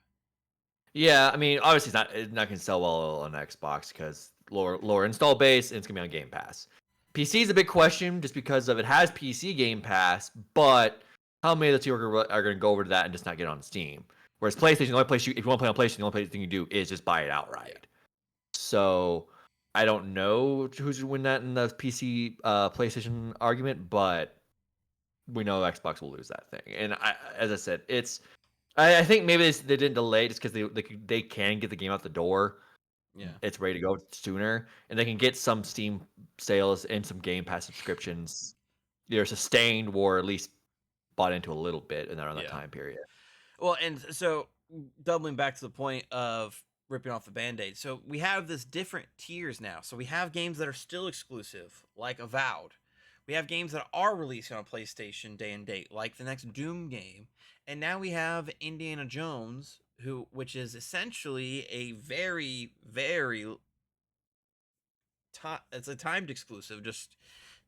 yeah, I mean, obviously it's not gonna sell well on Xbox because lower install base and it's gonna be on Game Pass. PC is a big question just because of it has PC Game Pass, but how many of the two are going to go over to that and just not get on Steam? Whereas PlayStation, the only place if you want to play on PlayStation, the only thing you do is just buy it outright. So I don't know who's going to win that in the PC PlayStation argument, but we know Xbox will lose that thing. And as I said, I think maybe they didn't delay just because they can get the game out the door. Yeah. It's ready to go sooner, and they can get some Steam sales and some Game Pass subscriptions either sustained or at least bought into a little bit in around that time period. Well, and so doubling back to the point of ripping off the Band-Aid. So we have this different tiers now. So we have games that are still exclusive, like Avowed. We have games that are releasing on PlayStation day and date, like the next Doom game. And now we have Indiana Jones, which is essentially a very, very it's a timed exclusive, just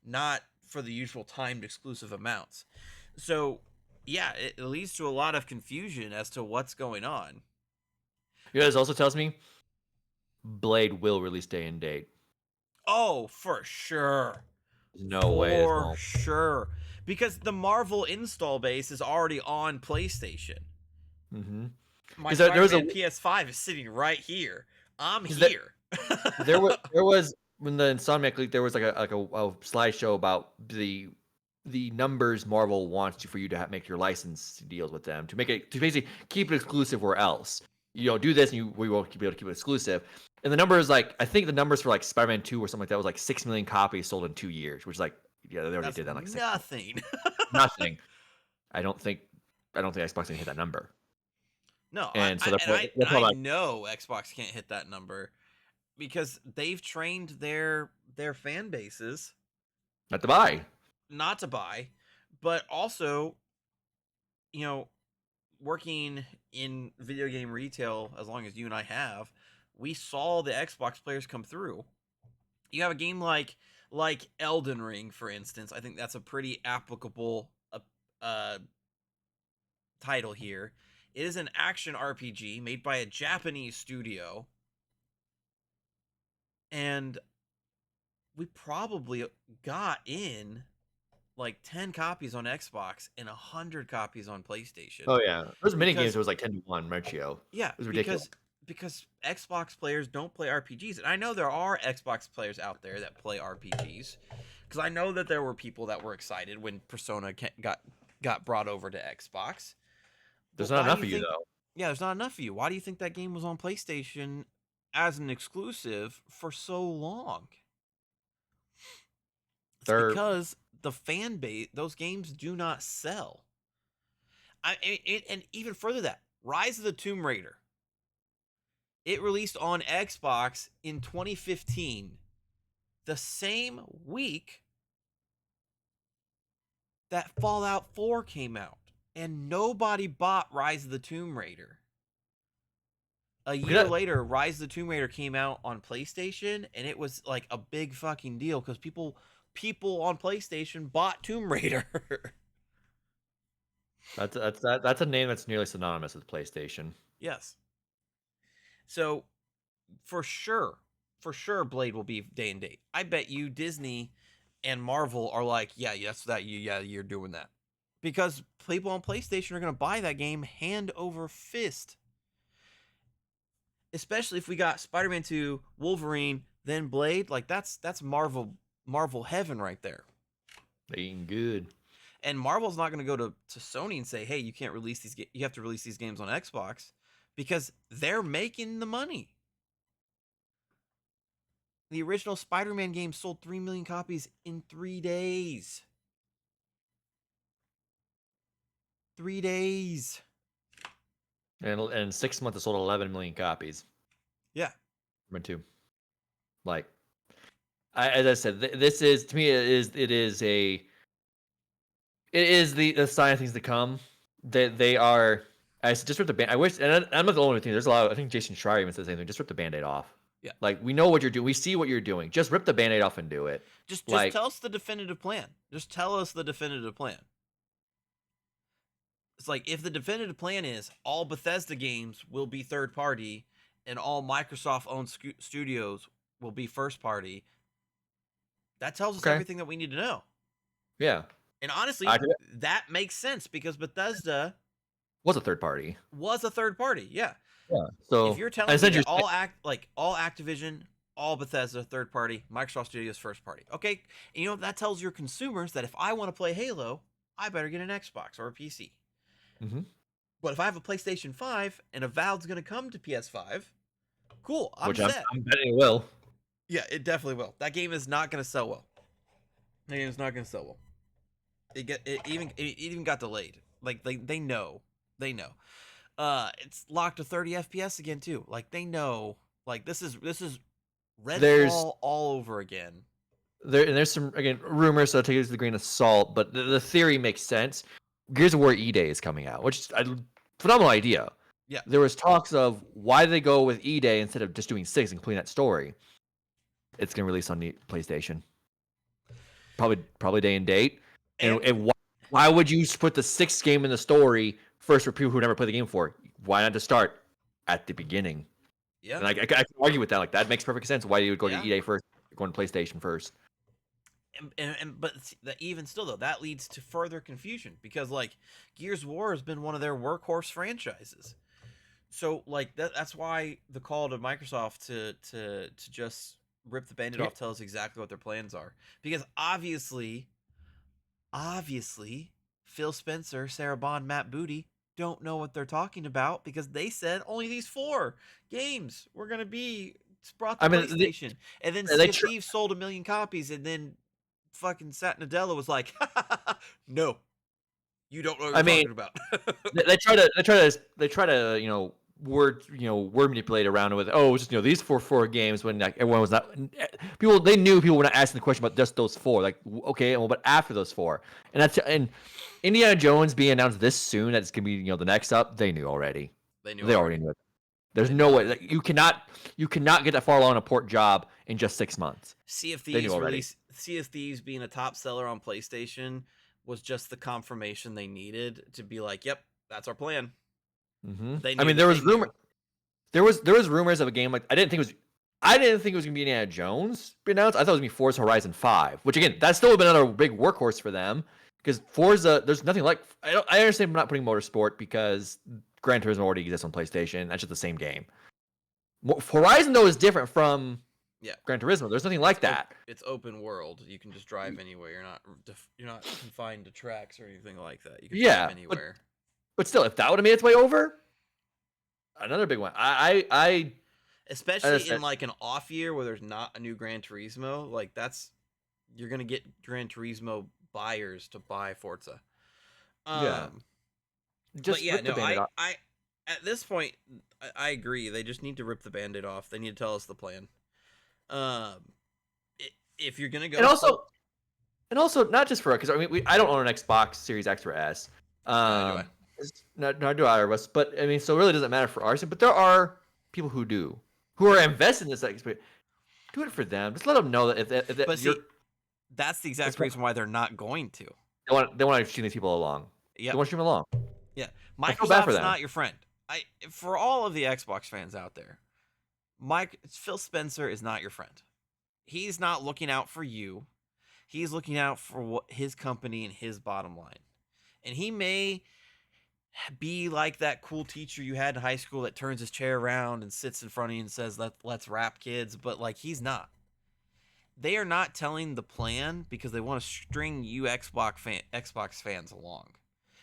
not for the usual timed exclusive amounts. So yeah, it leads to a lot of confusion as to what's going on. You know, this also tells me Blade will release day and date. Oh, for sure. There's no way this For won't. sure. Because the Marvel install base is already on PlayStation. Mm-hmm. My There was a Spider-Man PS5 is sitting right here. I'm there, here. there was when the Insomniac leak, there was like a slideshow about the numbers Marvel wants for you to make your license deals with them to basically keep it exclusive or else do this and we won't be able to keep it exclusive. And the number is like I think the numbers for like Spider-Man 2 or something like that was like 6 million copies sold in 2 years, which is like they already That's did that in like 6 months. nothing. Nothing. I don't think Xbox can hit that number. No, And so and they're I probably like know Xbox can't hit that number because they've trained their fan bases not to buy. not to buy, but also, you know, working in video game retail as long as you and I have, we saw the Xbox players come through. You have a game like Elden Ring, for instance. I think that's a pretty applicable uh, title here. It is an action RPG made by a Japanese studio, and we probably got in like 10 copies on Xbox and 100 copies on PlayStation. Oh yeah, those mini games Because it was like 10-1 ratio. yeah, It was ridiculous. because Xbox players don't play RPGs. And I know there are Xbox players out there that play RPGs because I know that there were people that were excited when Persona got brought over to Xbox. There's But not why do enough you of you think though. yeah, there's not enough of you. Why do you think that game was on PlayStation as an exclusive for so long? It's They're because the fan base, those games do not sell. And even further that, Rise of the Tomb Raider. It released on Xbox in 2015, the same week that Fallout 4 came out, and nobody bought Rise of the Tomb Raider. A year later, Rise of the Tomb Raider came out on PlayStation, and it was like a big fucking deal because people on PlayStation bought Tomb Raider. That's a name that's nearly synonymous with PlayStation. Yes. So for sure, Blade will be day and date. I bet you Disney and Marvel are like, yeah, yes, you're doing that because people on PlayStation are going to buy that game hand over fist. Especially if we got Spider-Man 2, Wolverine, then Blade, like that's Marvel heaven right there. They eating good. And Marvel's not going to go to Sony and say, "Hey, you can't release these you have to release these games on Xbox," because they're making the money. The original Spider-Man game sold 3 million copies in 3 days. 3 days. And in 6 months, it sold 11 million copies. Yeah. Went to. Like, as I said, this is, to me, it is the sign of things to come. They are. I said, just rip the band. I wish, and I'm not the only thing. There's a lot. I think Jason Schreier even said the same thing. Just rip the Band-Aid off. Yeah. Like, we know what you're doing. We see what you're doing. Just rip the Band-Aid off and do it. Just tell us the definitive plan. Just tell us the definitive plan. It's like if the definitive plan is all Bethesda games will be third party and all Microsoft owned studios will be first party, that tells us everything that we need to know. Yeah. And honestly, that makes sense because Bethesda was a third party. Yeah. Yeah. So if you're telling me that all Activision, all Bethesda third party, Microsoft Studios first party. Okay. And that tells your consumers that if I want to play Halo, I better get an Xbox or a PC. Mm-hmm. But if I have a PlayStation 5 and Avowed's going to come to PS5, cool. I'm betting it will. Yeah, it definitely will. That game is not going to sell well. It even got delayed. Like they know. It's locked to 30 FPS again too. Like they know. Like this is Redfall all over again. There's some rumors, so I'll take it with a grain of salt. But the theory makes sense. Gears of War E-Day is coming out, which is a phenomenal idea. Yeah. There was talks of why they go with E-Day instead of just doing 6 and completing that story. It's going to release on the PlayStation. Probably day and date. And why would you put the 6th game in the story first for people who never played the game before? Why not just start at the beginning? Yeah. And I can argue with that. Like that makes perfect sense. Why you would go to E-Day first, going to PlayStation first? But even still though, that leads to further confusion because like Gears of War has been one of their workhorse franchises. So like that's why the call to Microsoft to just rip the Band-Aid off tells exactly what their plans are. Because obviously Phil Spencer, Sarah Bond, Matt Booty don't know what they're talking about because they said only these 4 games were gonna be brought to PlayStation. And then Sea of Thieves sold 1 million copies and then fucking Sat Nadella was like, no, you don't know what you're talking about. they try to word manipulate around it with just these four games when like everyone was not they knew people were not asking the question about just those 4. Like okay, well, but after those 4, and Indiana Jones being announced this soon that it's gonna be the next up, they knew already. They already knew it. There's no way that you cannot get that far along a port job in just 6 months. Sea of Thieves being a top seller on PlayStation was just the confirmation they needed to be like, yep, that's our plan. Mm-hmm. There was rumors of a game like I didn't think it was gonna be Indiana Jones announced. I thought it was gonna be Forza Horizon 5, which again, that's still been another big workhorse for them because Forza, there's nothing like. I understand I'm not putting motorsport because Gran Turismo already exists on PlayStation. That's just the same game. Horizon though is different from Gran Turismo. There's nothing like that. It's open world. You can just drive anywhere. You're not confined to tracks or anything like that. You can drive anywhere. But still, if that would have made its way over, another big one. Especially in like an off year where there's not a new Gran Turismo, like you're gonna get Gran Turismo buyers to buy Forza. At this point, I agree. They just need to rip the Band-Aid off. They need to tell us the plan. If you're gonna go, and also not just for because I don't own an Xbox Series X or S. Nor do either of us. But so it really doesn't matter for ours. But there are people who are invested in this experience. Do it for them. Just let them know that if But you're. see, that's the exact reason why they're not going to. They want to string these people along. They Yep. want to string them along. Yeah. I feel bad for Microsoft's them. not your friend. For all of the Xbox fans out there, Phil Spencer is not your friend. He's not looking out for you. He's looking out for what his company and his bottom line. And he may be like that cool teacher you had in high school that turns his chair around and sits in front of you and says, let's rap, kids, but like he's not. They are not telling the plan because they want to string you Xbox fans along.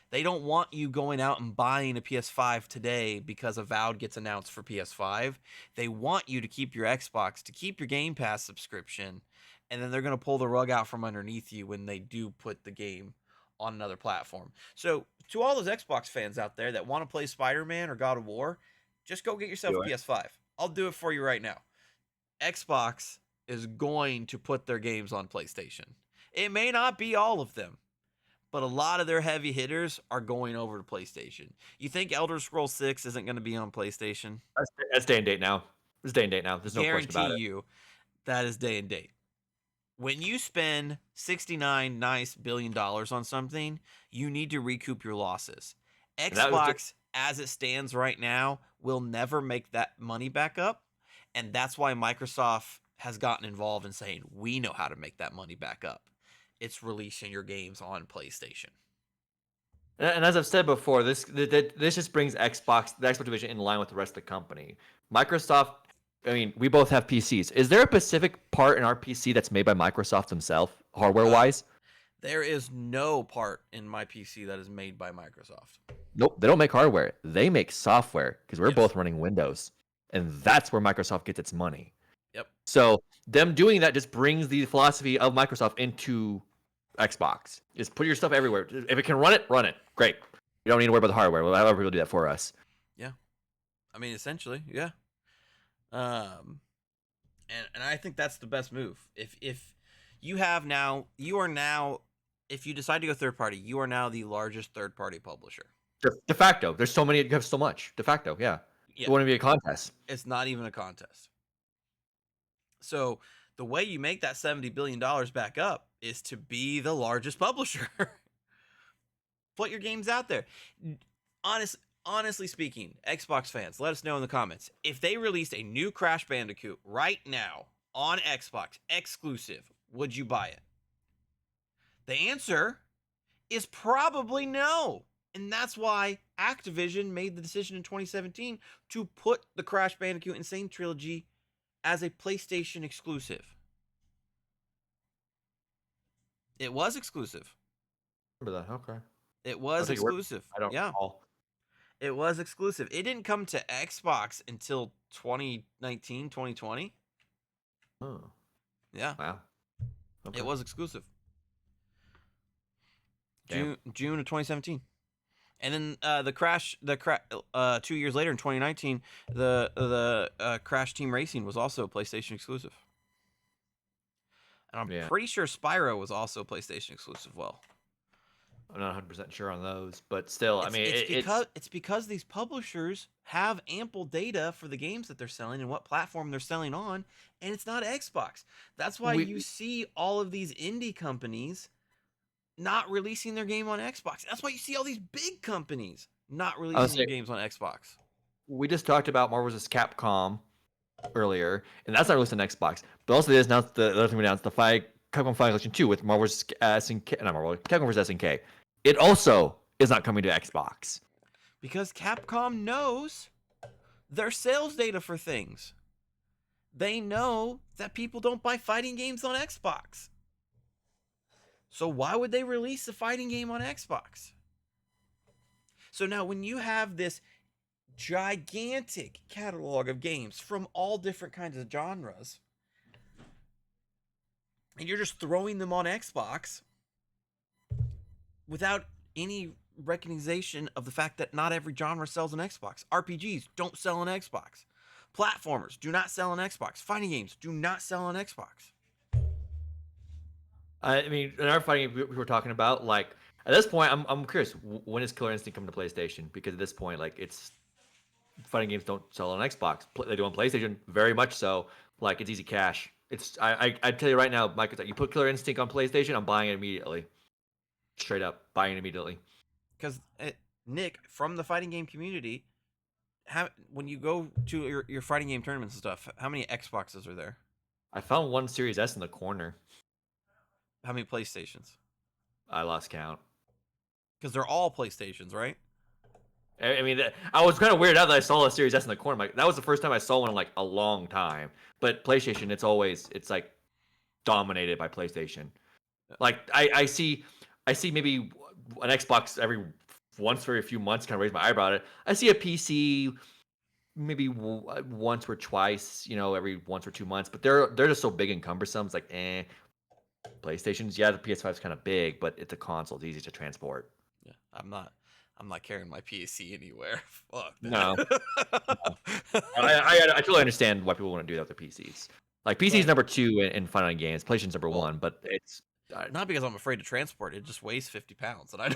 They don't want you going out and buying a PS5 today because Avowed gets announced for PS5. They want you to keep your Xbox, to keep your Game Pass subscription, and then they're going to pull the rug out from underneath you when they do put the game on another platform. So, to all those Xbox fans out there that want to play Spider-Man or God of War, just go get yourself a PS5. I'll do it for you right now. Xbox is going to put their games on PlayStation. It may not be all of them, but a lot of their heavy hitters are going over to PlayStation. You think Elder Scrolls 6 isn't going to be on PlayStation? That's day and date now. It's day and date now. There's no question about Guarantee it. you that is day and date. When you spend $69 billion on something, you need to recoup your losses. Xbox, as it stands right now, will never make that money back up. And that's why Microsoft has gotten involved in saying, we know how to make that money back up. It's releasing your games on PlayStation. And as I've said before, this just brings the Xbox division in line with the rest of the company. Microsoft, I mean, we both have PCs. Is there a specific part in our PC that's made by Microsoft themselves, hardware-wise? There is no part in my PC that is made by Microsoft. Nope, they don't make hardware. They make software because we're Yes. both running Windows. And that's where Microsoft gets its money. Yep. So them doing that just brings the philosophy of Microsoft into Xbox. Just put your stuff everywhere. If it can run it, run it. Great. You don't need to worry about the hardware. Well, however, people do that for us. Yeah. I mean, essentially, yeah. And I think that's the best move. If you have now, you are now, if you decide to go third party, you are now the largest third party publisher. De facto. There's so many, you have so much. De facto, yeah. It wouldn't be a contest. It's not even a contest. So the way you make that $70 billion back up is to be the largest publisher. Put your games out there. Honestly speaking, Xbox fans, let us know in the comments. If they released a new Crash Bandicoot right now on Xbox, exclusive, would you buy it? The answer is probably no. And that's why Activision made the decision in 2017 to put the Crash Bandicoot Insane Trilogy as a PlayStation exclusive. It was exclusive. Remember that? Okay. It was exclusive. I don't recall. It was exclusive. It didn't come to Xbox until 2019, 2020. Oh. Yeah. Wow. Okay. It was exclusive. June of 2017. And then the Crash 2 years later in 2019, the Crash Team Racing was also PlayStation exclusive. And I'm pretty sure Spyro was also PlayStation exclusive. Well, I'm not 100% sure on those, but still, it's because these publishers have ample data for the games that they're selling and what platform they're selling on, and it's not Xbox. That's why you see all of these indie companies not releasing their game on Xbox. That's why you see all these big companies not releasing their games on Xbox. We just talked about Marvel vs. Capcom earlier, and that's not released on Xbox. But also, they just announced the other thing we announced, the Capcom 5 Collection 2 with Marvel vs. SNK, not Marvel, Capcom vs. SNK. It also is not coming to Xbox. Because Capcom knows their sales data for things. They know that people don't buy fighting games on Xbox. So why would they release a fighting game on Xbox? So now when you have this gigantic catalog of games from all different kinds of genres, and you're just throwing them on Xbox without any recognition of the fact that not every genre sells on Xbox. RPGs don't sell on Xbox. Platformers do not sell on Xbox. Fighting games do not sell on Xbox. I mean, in our fighting we were talking about, like, at this point, I'm curious, when is Killer Instinct coming to PlayStation? Because at this point, like, fighting games don't sell on Xbox. They do on PlayStation, very much so. Like it's easy cash. I tell you right now, Mike, you put Killer Instinct on PlayStation, I'm buying it immediately. Straight up, buying it immediately. Because Nick, from the fighting game community, when you go to your fighting game tournaments and stuff, how many Xboxes are there? I found one Series S in the corner. How many PlayStations? I lost count. Because they're all PlayStations, right? I mean, I was kind of weirded out that I saw a Series S in the corner. Like that was the first time I saw one in like a long time. But PlayStation, it's like dominated by PlayStation. Like I see maybe an Xbox every once for a few months, kind of raise my eyebrow at it. I see a PC maybe once or twice, every once or 2 months. But they're just so big and cumbersome. It's like, PlayStation's, yeah, the PS5 is kind of big, but it's a console. It's easy to transport. Yeah, I'm not carrying my PC anywhere. Fuck that. No, I totally understand why people want to do that with their PCs. Like PC's number 2 in fighting games. PlayStation's number 1, but it's not because I'm afraid to transport. It just weighs 50 pounds, and I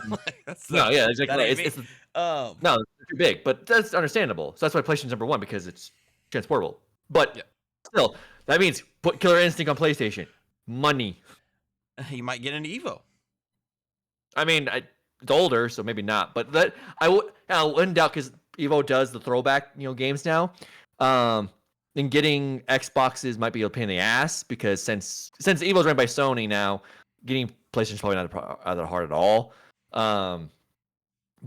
like, no, yeah, exactly. It's no, it's too big, but that's understandable. So that's why PlayStation's number 1 because it's transportable. But yeah. Still, that means put Killer Instinct on PlayStation. Money. You might get into Evo. I mean, it's older, so maybe not. But that I wouldn't doubt because Evo does the throwback, games now. And getting Xboxes might be a pain in the ass because since Evo's run by Sony now, getting PlayStation's probably not that hard at all. But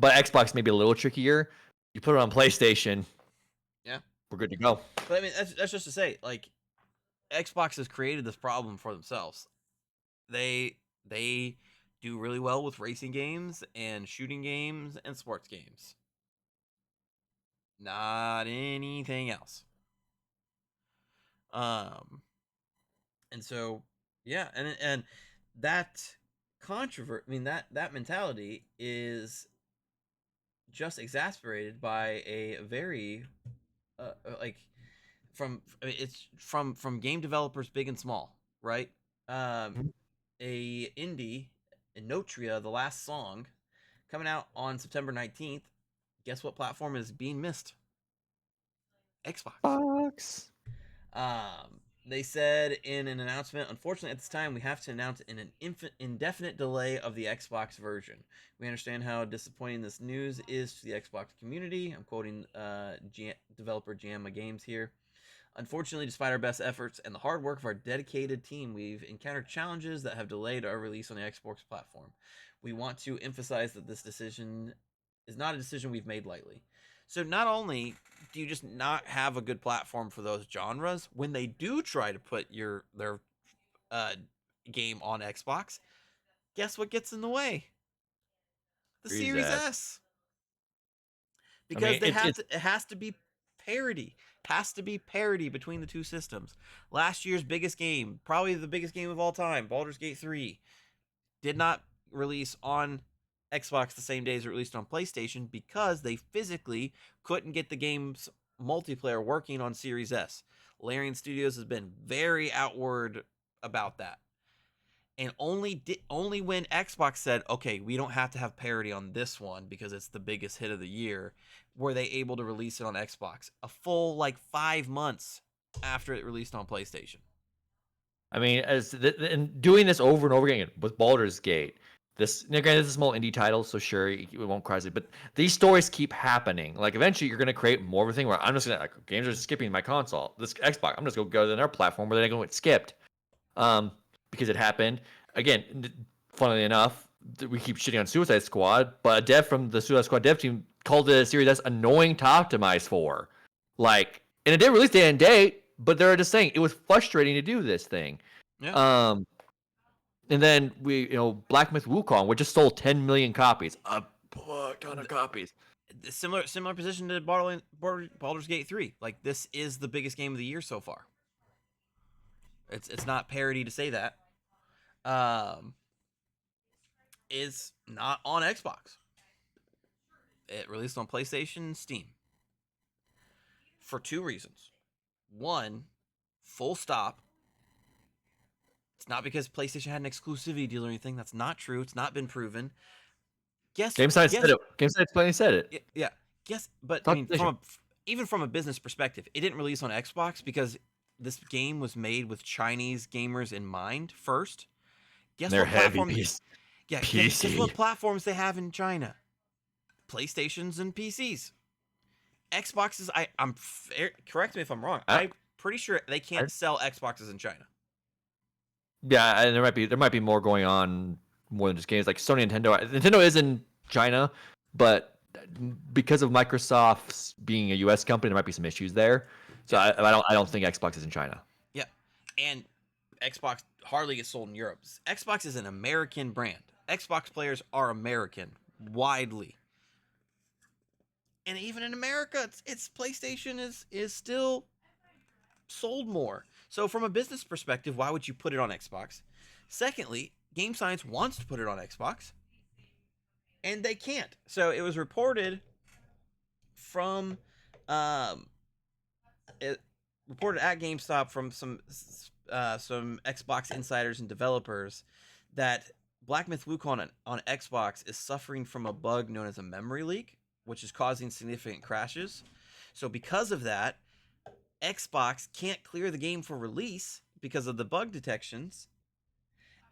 Xbox may be a little trickier. You put it on PlayStation, yeah, we're good to go. But I mean, that's just to say, like, Xbox has created this problem for themselves. They do really well with racing games and shooting games and sports games. Not anything else. And so, yeah, and that controversy, I mean, that mentality is just exasperated by a very like it's from game developers big and small, right? A indie, Notria, the last song, coming out on September 19th. Guess what platform is being missed? Xbox. They said in an announcement, unfortunately at this time we have to announce an indefinite delay of the Xbox version. We understand how disappointing this news is to the Xbox community. I'm quoting developer Jamma Games here. Unfortunately, despite our best efforts and the hard work of our dedicated team, we've encountered challenges that have delayed our release on the Xbox platform. We want to emphasize that this decision is not a decision we've made lightly. So not only do you just not have a good platform for those genres, when they do try to put their game on Xbox, guess what gets in the way? The Series S. Because it has to be parity. Has to be parity between the two systems. Last year's biggest game, probably the biggest game of all time, Baldur's Gate 3, did not release on Xbox the same day as it released on PlayStation because they physically couldn't get the game's multiplayer working on Series S. Larian Studios has been very outward about that. And only when Xbox said, okay, we don't have to have parity on this one because it's the biggest hit of the year, were they able to release it on Xbox a full 5 months after it released on PlayStation. I mean, and doing this over and over again with Baldur's Gate, granted, this is a small indie title, so sure, it won't crazy, but these stories keep happening. Like, eventually, you're going to create more of a thing where I'm just going to, games are skipping my console, this Xbox, I'm just going to go to their platform where they're going to get skipped. Because it happened. Again, funnily enough, we keep shitting on Suicide Squad, but a dev from the Suicide Squad dev team called the Series S annoying to optimize for. And it didn't release day and date, but they're just saying it was frustrating to do this thing. Yeah. And then Black Myth Wukong, which just sold 10 million copies. A ton of copies. Similar position to Baldur's Gate 3. This is the biggest game of the year so far. It's not parody to say that. Is not on Xbox. It released on PlayStation and Steam. For 2 reasons. One, full stop. It's not because PlayStation had an exclusivity deal or anything. That's not true. It's not been proven. GameSide said it. GameSide plainly said it. Yeah. Yes, but I Talk mean, PlayStation. even from a business perspective, it didn't release on Xbox because this game was made with Chinese gamers in mind first. Guess They're what heavy platform? piece Yeah, guess PC. what platforms they have in China? PlayStations and PCs. Xboxes. Correct me if I'm wrong. I, I'm pretty sure they I, can't sell Xboxes in China. yeah, and there might be more going on more than just games. Like Sony, Nintendo is in China, but because of Microsoft's being a U.S. company, there might be some issues there. So Yeah, I don't think Xbox is in China. yeah, and Xbox hardly gets sold in Europe. Xbox is an American brand. Xbox players are American widely, and even in America, it's PlayStation is still sold more. So from a business perspective, why would you put it on Xbox? Secondly, Game Science wants to put it on Xbox, and they can't. So it was reported from um, it reported at GameStop from some Xbox insiders and developers that Black Myth Wukong on Xbox is suffering from a bug known as a memory leak, which is causing significant crashes. So because of that, Xbox can't clear the game for release because of the bug detections,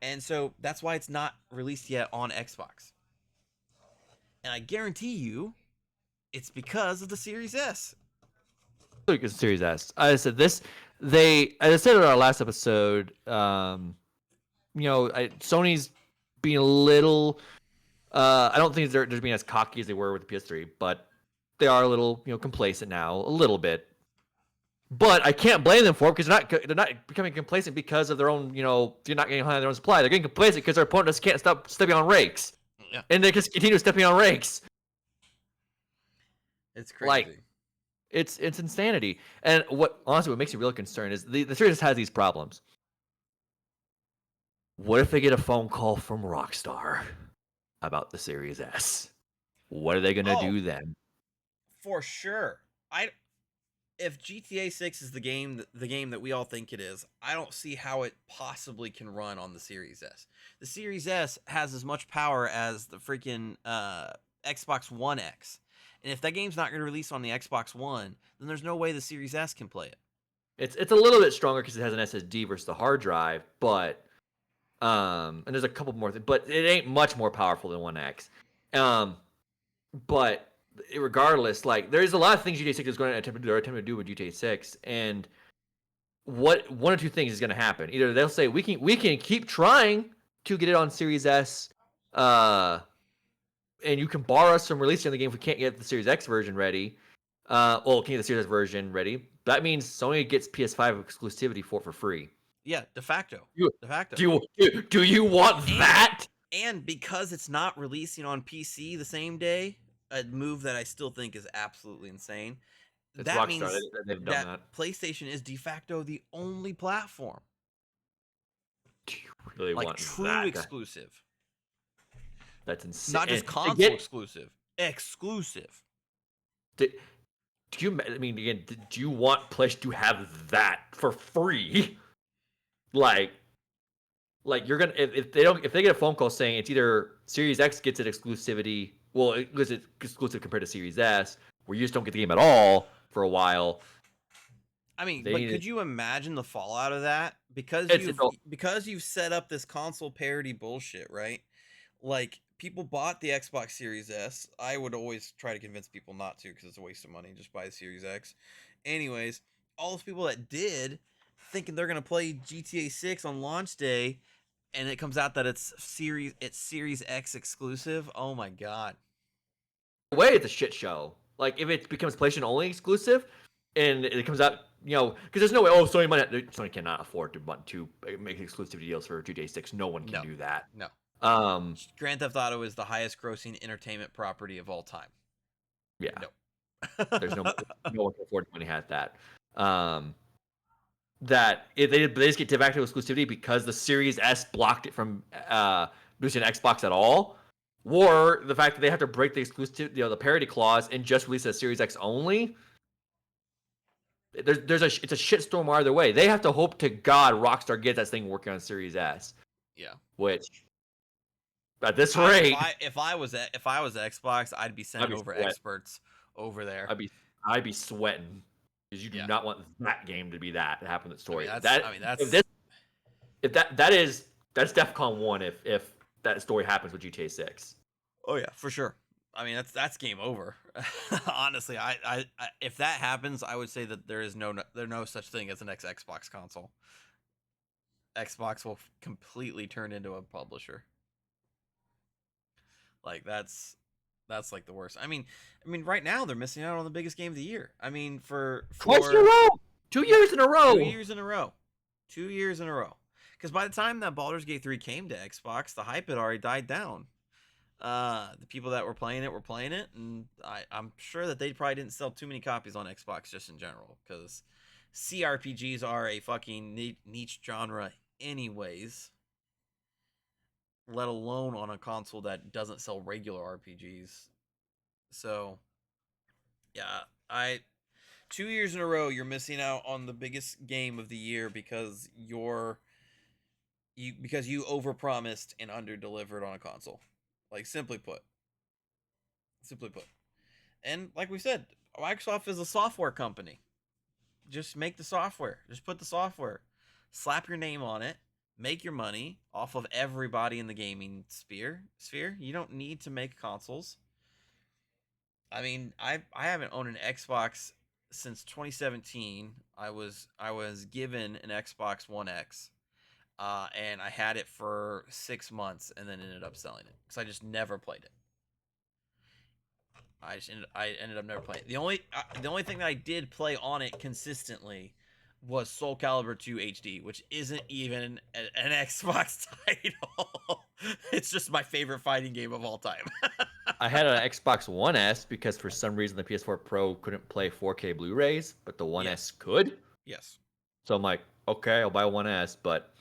and so that's why it's not released yet on Xbox. And I guarantee you, it's because of the Series S. Look at Series S. I said this. As I said in our last episode, Sony's being a little. I don't think they're being as cocky as they were with the PS3, but they are a little, complacent now, a little bit. But I can't blame them for it because they're not becoming complacent because of their own, they're not getting high on their own supply. They're getting complacent because their opponent just can't stop stepping on rakes, Yeah, and they just continue stepping on rakes. it's Like crazy. it's insanity. And what makes me really concerned is the series has these problems. What if they get a phone call from Rockstar about the Series S? What are they gonna Oh, do then? for sure. I If GTA 6 is the game that we all think it is, I don't see how it possibly can run on the Series S. The Series S has as much power as the freaking Xbox One X. And if that game's not going to release on the Xbox One, then there's no way the Series S can play it. It's a little bit stronger because it has an SSD versus the hard drive, but and there's a couple more things, but it ain't much more powerful than One X. But regardless, like there's a lot of things GTA 6 is going to attempt to do with GTA 6, and what one or two things is going to happen. Either they'll say we can keep trying to get it on Series S, and you can bar us from releasing the game if we can't get the Series X version ready. Can't get the Series X version ready. That means Sony gets PS5 exclusivity for free. Yeah, de facto. You, De facto. do you want And that? and because it's not releasing on PC the same day, a move that I still think is absolutely insane. It's That Rockstar. means They've done that that. PlayStation is de facto the only platform, Do you really like want true that? exclusive, That's insane. not just And console exclusive, exclusive. do, do you? I mean, again, do you want PlayStation to have that for free? Like, you're gonna if they get a phone call saying it's either Series X gets it exclusivity, well, it gets it exclusive compared to Series S, where you just don't get the game at all for a while. I mean, They but need could it. you imagine the fallout of that? Because It's all, you've set up this console parity bullshit, right? Like people bought the Xbox Series S. I would always try to convince people not to because it's a waste of money. Just buy the Series X. Anyways, all those people that did, thinking they're gonna play GTA 6 on launch day, and it comes out that it's Series X exclusive. Oh my god. way it's a shit show. Like if it becomes PlayStation only exclusive, and it comes out, because there's no way. Oh, Sony cannot afford to make exclusivity deals for GTA 6. No one can No, do that. no. Um, Grand Theft Auto is the highest grossing entertainment property of all time. yeah, No. there's no one can afford money at that. Um, that if they just get de facto exclusivity because the Series S blocked it from boosting Xbox at all, or the fact that they have to break the exclusive, the parity clause and just release a Series X only. It's a shitstorm either way. They have to hope to God Rockstar gets that thing working on Series S, Yeah. which at this I, rate, if I was Xbox, I'd be I'd sending be over sweat. experts over there. I'd be sweating because you do Yeah. not want that game to be that to happen in the story. That's If that's DEFCON 1 if that story happens with GTA 6. oh yeah, for sure. I mean, that's game over. Honestly, if that happens, I would say that there's no such thing as an Xbox console. Xbox will completely turn into a publisher. Like that's like the worst. I mean, right now they're missing out on the biggest game of the year. I mean, Twice in a row. 2 yeah, years in a row. 2 years in a row, 2 years in a row. Because by the time that Baldur's Gate 3 came to Xbox, the hype had already died down. The people that were playing it, and I'm sure that they probably didn't sell too many copies on Xbox just in general, because CRPGs are a fucking niche genre, anyways. Let alone on a console that doesn't sell regular RPGs. So, yeah, 2 years in a row you're missing out on the biggest game of the year because you overpromised and underdelivered on a console. Like simply put. And like we said, Microsoft is a software company. Just make the software. Just put the software. Slap your name on it. Make your money off of everybody in the gaming sphere. You don't need to make consoles. I mean, I haven't owned an Xbox since 2017. I was given an Xbox One X, and I had it for 6 months, and then ended up selling it because I just never played it. I ended up never playing it. The only thing that I did play on it consistently was Soul Calibur 2 HD, which isn't even an Xbox title. It's just my favorite fighting game of all time. I had an Xbox One S because for some reason the PS4 Pro couldn't play 4K Blu-rays, but the One S could. Yes. So I'm like, okay, I'll buy One S, but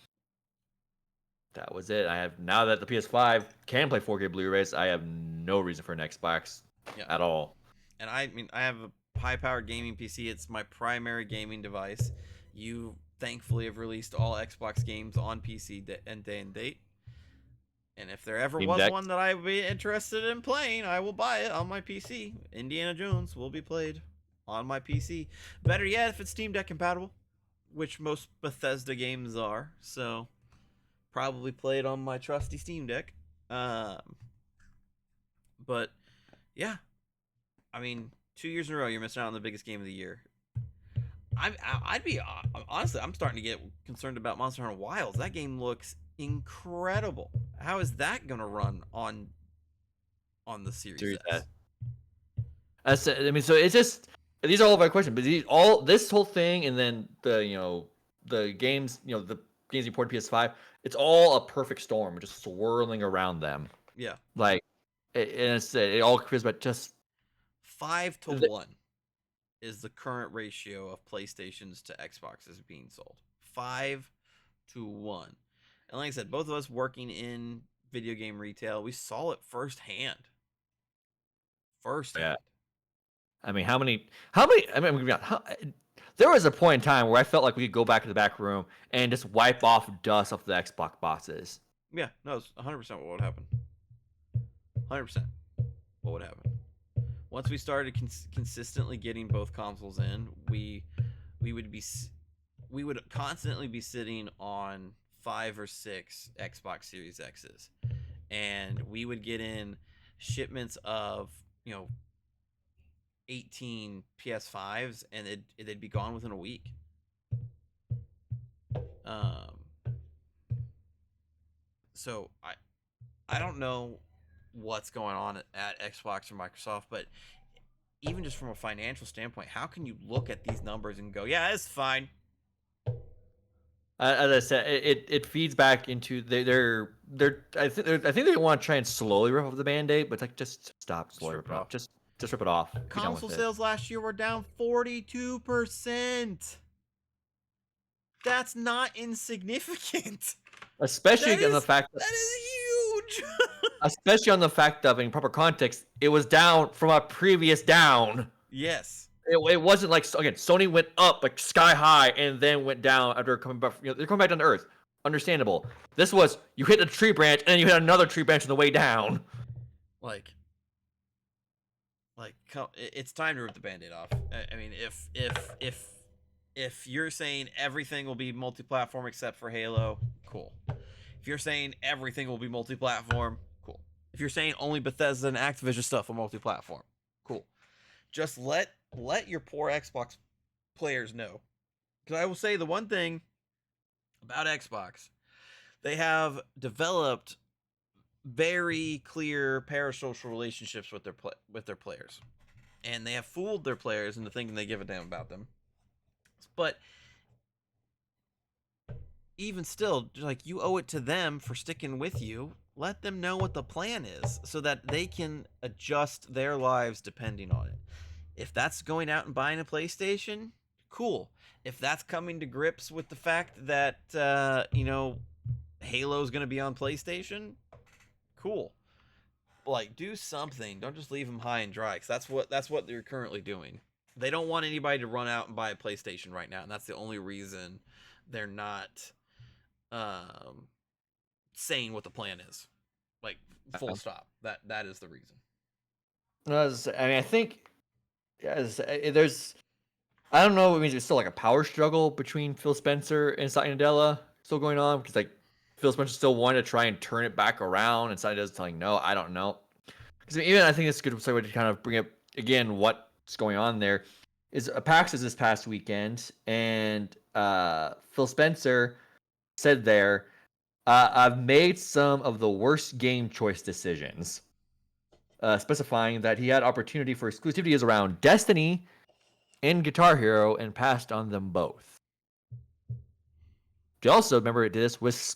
that was it. Now that the PS5 can play 4K Blu-rays, I have no reason for an Xbox at all. And I mean, I have a high-powered gaming PC. It's my primary gaming device. You thankfully have released all Xbox games on PC day and date. And if there ever was one that I would be interested in playing, I will buy it on my PC. Indiana Jones will be played on my PC. Better yet, if it's Steam Deck compatible, which most Bethesda games are. So, probably play it on my trusty Steam Deck. But, yeah. I mean, 2 years in a row, you're missing out on the biggest game of the year. I'd be honestly, I'm starting to get concerned about Monster Hunter Wilds. That game looks incredible. How is that gonna run on the Series S? I mean, so it's just these are all of our questions, but this whole thing, and then the games, the games you port PS5, it's all a perfect storm, just swirling around them. Yeah, like it all creates, but just 5-1 is the current ratio of PlayStations to Xboxes being sold. 5-1. And like I said, both of us working in video game retail, we saw it firsthand. Yeah. I mean, how many? I mean, there was a point in time where I felt like we could go back to the back room and just wipe off dust off the Xbox boxes. Yeah, no, it's 100% what would happen. 100% what would happen. Once we started consistently getting both consoles in, we would constantly be sitting on 5 or 6 Xbox Series X's, and we would get in shipments of 18 PS5s, and they'd be gone within a week. So I don't know what's going on at Xbox or Microsoft, but even just from a financial standpoint, how can you look at these numbers and go, yeah, it's fine? As I said, it feeds back into I think they want to try and slowly rip off the Band-Aid, but it's like, just stop slowly ripping it off. Just rip it off. Console sales last year were down 42%. That's not insignificant. Especially on the fact that is huge. Especially on the fact of, in proper context, it was down from a previous down. Yes. It wasn't like, again, Sony went up like sky high and then went down after coming back. They're coming back down to earth. Understandable. This was, you hit a tree branch and then you hit another tree branch on the way down. Like Like, it's time to rip the Band-Aid off. I mean, if you're saying everything will be multi-platform except for Halo, cool. If you're saying everything will be multi-platform, cool. If you're saying only Bethesda and Activision stuff will multi-platform, cool. Just let your poor Xbox players know. Because I will say the one thing about Xbox, they have developed very clear parasocial relationships with their players, and they have fooled their players into thinking they give a damn about them. But even still, like, you owe it to them for sticking with you. Let them know what the plan is so that they can adjust their lives depending on it. If that's going out and buying a PlayStation, cool. If that's coming to grips with the fact that Halo's going to be on PlayStation, cool. Like, do something. Don't just leave them high and dry, because that's what they're currently doing. They don't want anybody to run out and buy a PlayStation right now, and that's the only reason they're not saying what the plan is. Like, full stop. That is the reason. I mean, I think there's. I don't know. It means there's still like a power struggle between Phil Spencer and Satya Nadella still going on, because like Phil Spencer still wanted to try and turn it back around, and Satya Nadella's telling no, I don't know. Because even I think it's a good segue to kind of bring up again what's going on there. Is PAX is this past weekend, and Phil Spencer said there, I've made some of the worst game choice decisions, specifying that he had opportunity for exclusivities around Destiny and Guitar Hero and passed on them both. He also, remember, it did this with,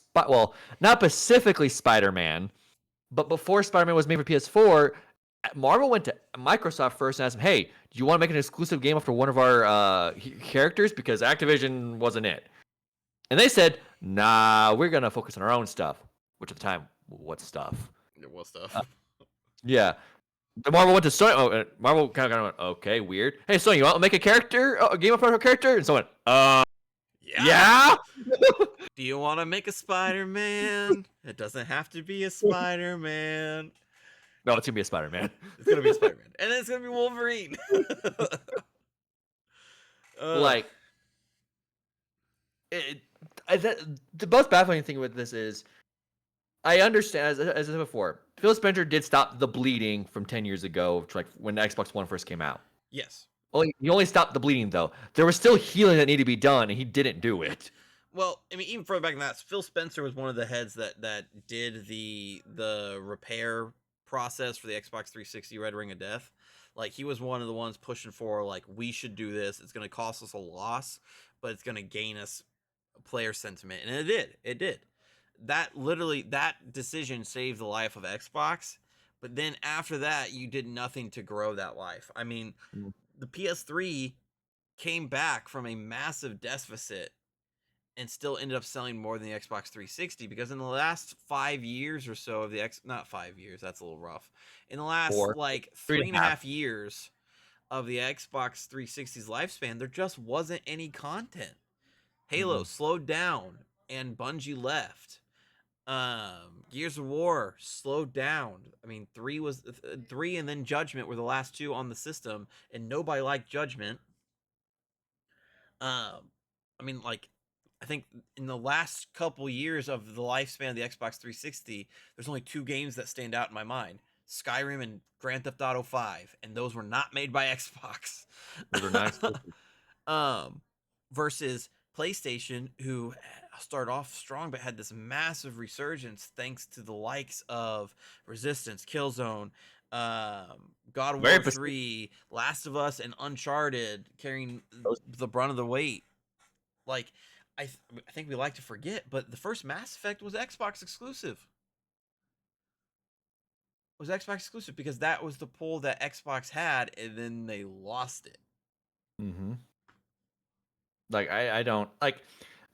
not specifically Spider-Man, but before Spider-Man was made for PS4, Marvel went to Microsoft first and asked them, hey, do you want to make an exclusive game after one of our characters? Because Activision wasn't it. And they said, nah, we're going to focus on our own stuff. Which at the time, what stuff? It was stuff. Yeah. The Marvel went to Sony. Oh, Marvel kind of went, okay, weird. Hey, Sony, you want to make a character, a game about a character? And someone, yeah? Do you want to make a Spider-Man? It doesn't have to be a Spider-Man. No, it's going to be a Spider-Man. It's going to be a Spider-Man. And then it's going to be Wolverine. Like, the most baffling thing with this is, I understand, as I said before, Phil Spencer did stop the bleeding from 10 years ago, like when the Xbox One first came out. Yes. He only stopped the bleeding, though. There was still healing that needed to be done, and he didn't do it. Well, I mean, even further back than that, Phil Spencer was one of the heads that did the repair process for the Xbox 360 Red Ring of Death. Like, he was one of the ones pushing for, like, we should do this. It's going to cost us a loss, but it's going to gain us player sentiment. And it did. It did. That decision saved the life of Xbox. But then after that, you did nothing to grow that life. I mean, the PS3 came back from a massive deficit and still ended up selling more than the Xbox 360, because in the last 5 years or so of the not 5 years, that's a little rough. In the last 3.5 years of the Xbox 360's lifespan, there just wasn't any content. Halo slowed down and Bungie left. Gears of War slowed down. I mean, 3 and then Judgment were the last two on the system, and nobody liked Judgment. I mean, like, I think in the last couple years of the lifespan of the Xbox 360, there's only 2 games that stand out in my mind: Skyrim and Grand Theft Auto 5, and those were not made by Xbox. Those are nice. Versus PlayStation, who started off strong but had this massive resurgence thanks to the likes of Resistance, Killzone, God of War 3, Last of Us, and Uncharted carrying the brunt of the weight. Like, I think we like to forget, but the first Mass Effect was Xbox exclusive. It was Xbox exclusive because that was the pull that Xbox had, and then they lost it. Like, I don't like,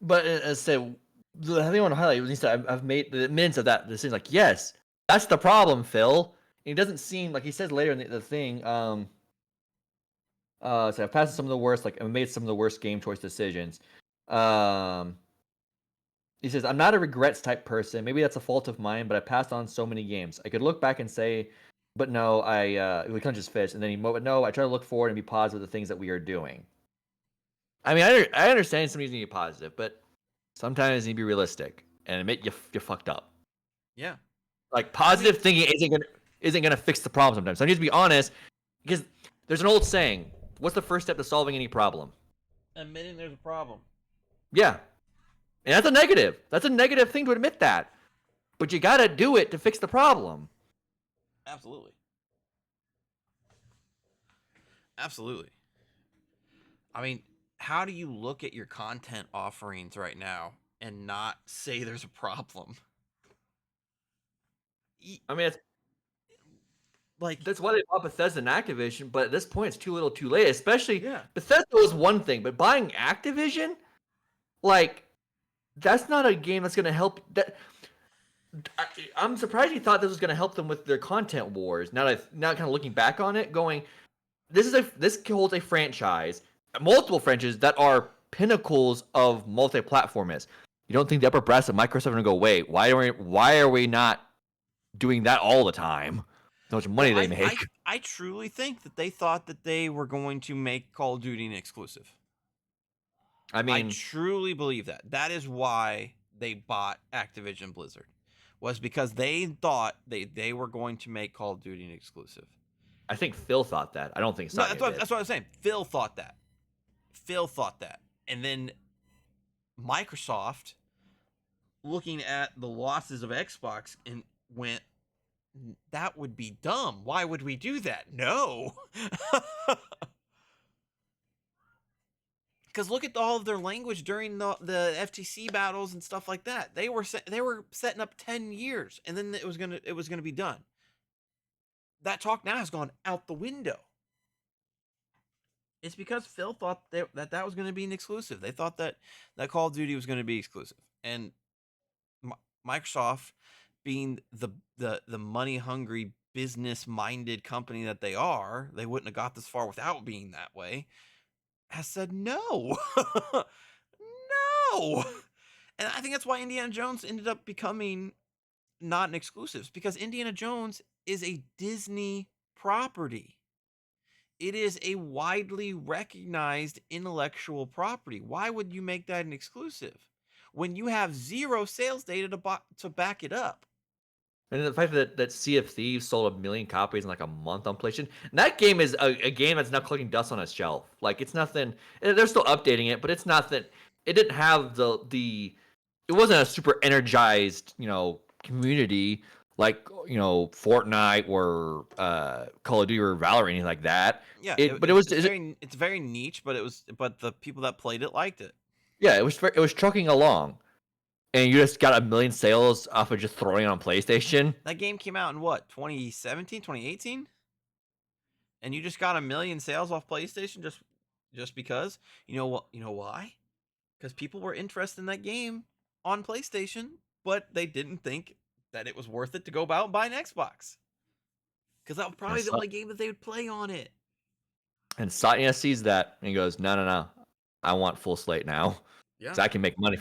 but as I said, the thing I want to highlight was I've made the minutes of that decision. Like, yes, that's the problem, Phil. And it doesn't seem like he says later in the thing. So I've passed some of the worst, like I've made some of the worst game choice decisions. He says, I'm not a regrets type person. Maybe that's a fault of mine, but I passed on so many games. I could look back and say but no, we clench his fist, and then but no, I try to look forward and be positive with the things that we are doing. I mean, I understand some need to be positive, but sometimes you need to be realistic and admit you fucked up. Yeah. Like I mean, positive thinking isn't gonna fix the problem sometimes. So I need to be honest because there's an old saying: "What's the first step to solving any problem?" admitting there's a problem. Yeah, and that's a negative. That's a negative thing to admit that, but you gotta do it to fix the problem. Absolutely. Absolutely. I mean, how do you look at your content offerings right now and not say there's a problem? I mean, Like, that's why they bought Bethesda and Activision, but at this point, it's too little, too late. Especially yeah. Bethesda was one thing, but buying Activision, like, that's not a game that's gonna help. I'm surprised you thought this was gonna help them with their content wars. Now kind of looking back on it, going, this holds a franchise, multiple franchises that are pinnacles of multi-platformness. You don't think the upper brass of Microsoft are gonna go, wait, why are we not doing that all the time? How much Well, money they make. I truly think that they thought that they were going to make Call of Duty an exclusive. I I mean, truly believe that. That is why they bought Activision Blizzard, was because they thought they were going to make Call of Duty an exclusive. I think Phil thought that. I don't think No, Satya did. that's what I'm saying. Phil thought that. Phil thought that. And then Microsoft, looking at the losses of Xbox, and went, that would be dumb. Why would we do that? No. Because look at all of their language during the FTC battles and stuff like that. They were setting up 10 years, and then it was gonna be done. That talk now has gone out the window. It's because Phil thought that was going to be an exclusive. They thought that Call of Duty was going to be exclusive, and Microsoft, being the money hungry, business minded company that they are, they wouldn't have got this far without being that way. Has said no, no, and I think that's why Indiana Jones ended up becoming not an exclusive, because Indiana Jones is a Disney property. It is a widely recognized intellectual property. Why would you make that an exclusive when you have zero sales data to back it up? And the fact that Sea of Thieves sold 1 million copies in like a month on PlayStation, and that game is a game that's now collecting dust on a shelf. Like it's nothing. They're still updating it, but it's not that it didn't have it wasn't a super energized community like Fortnite or Call of Duty or Valorant or anything like that. Yeah, But it was it's very niche, but the people that played it liked it. yeah, it was trucking along, and you just got 1 million sales off of just throwing it on PlayStation. That game came out in what, 2017, 2018? And you just got 1 million sales off PlayStation just because? You know what? You know why? Because people were interested in that game on PlayStation, but they didn't think that it was worth it to go out and buy an Xbox. Because that was probably the only game that they would play on it. And Satya sees that and he goes, "No, no, no! I want full slate now, Yeah. because I can make money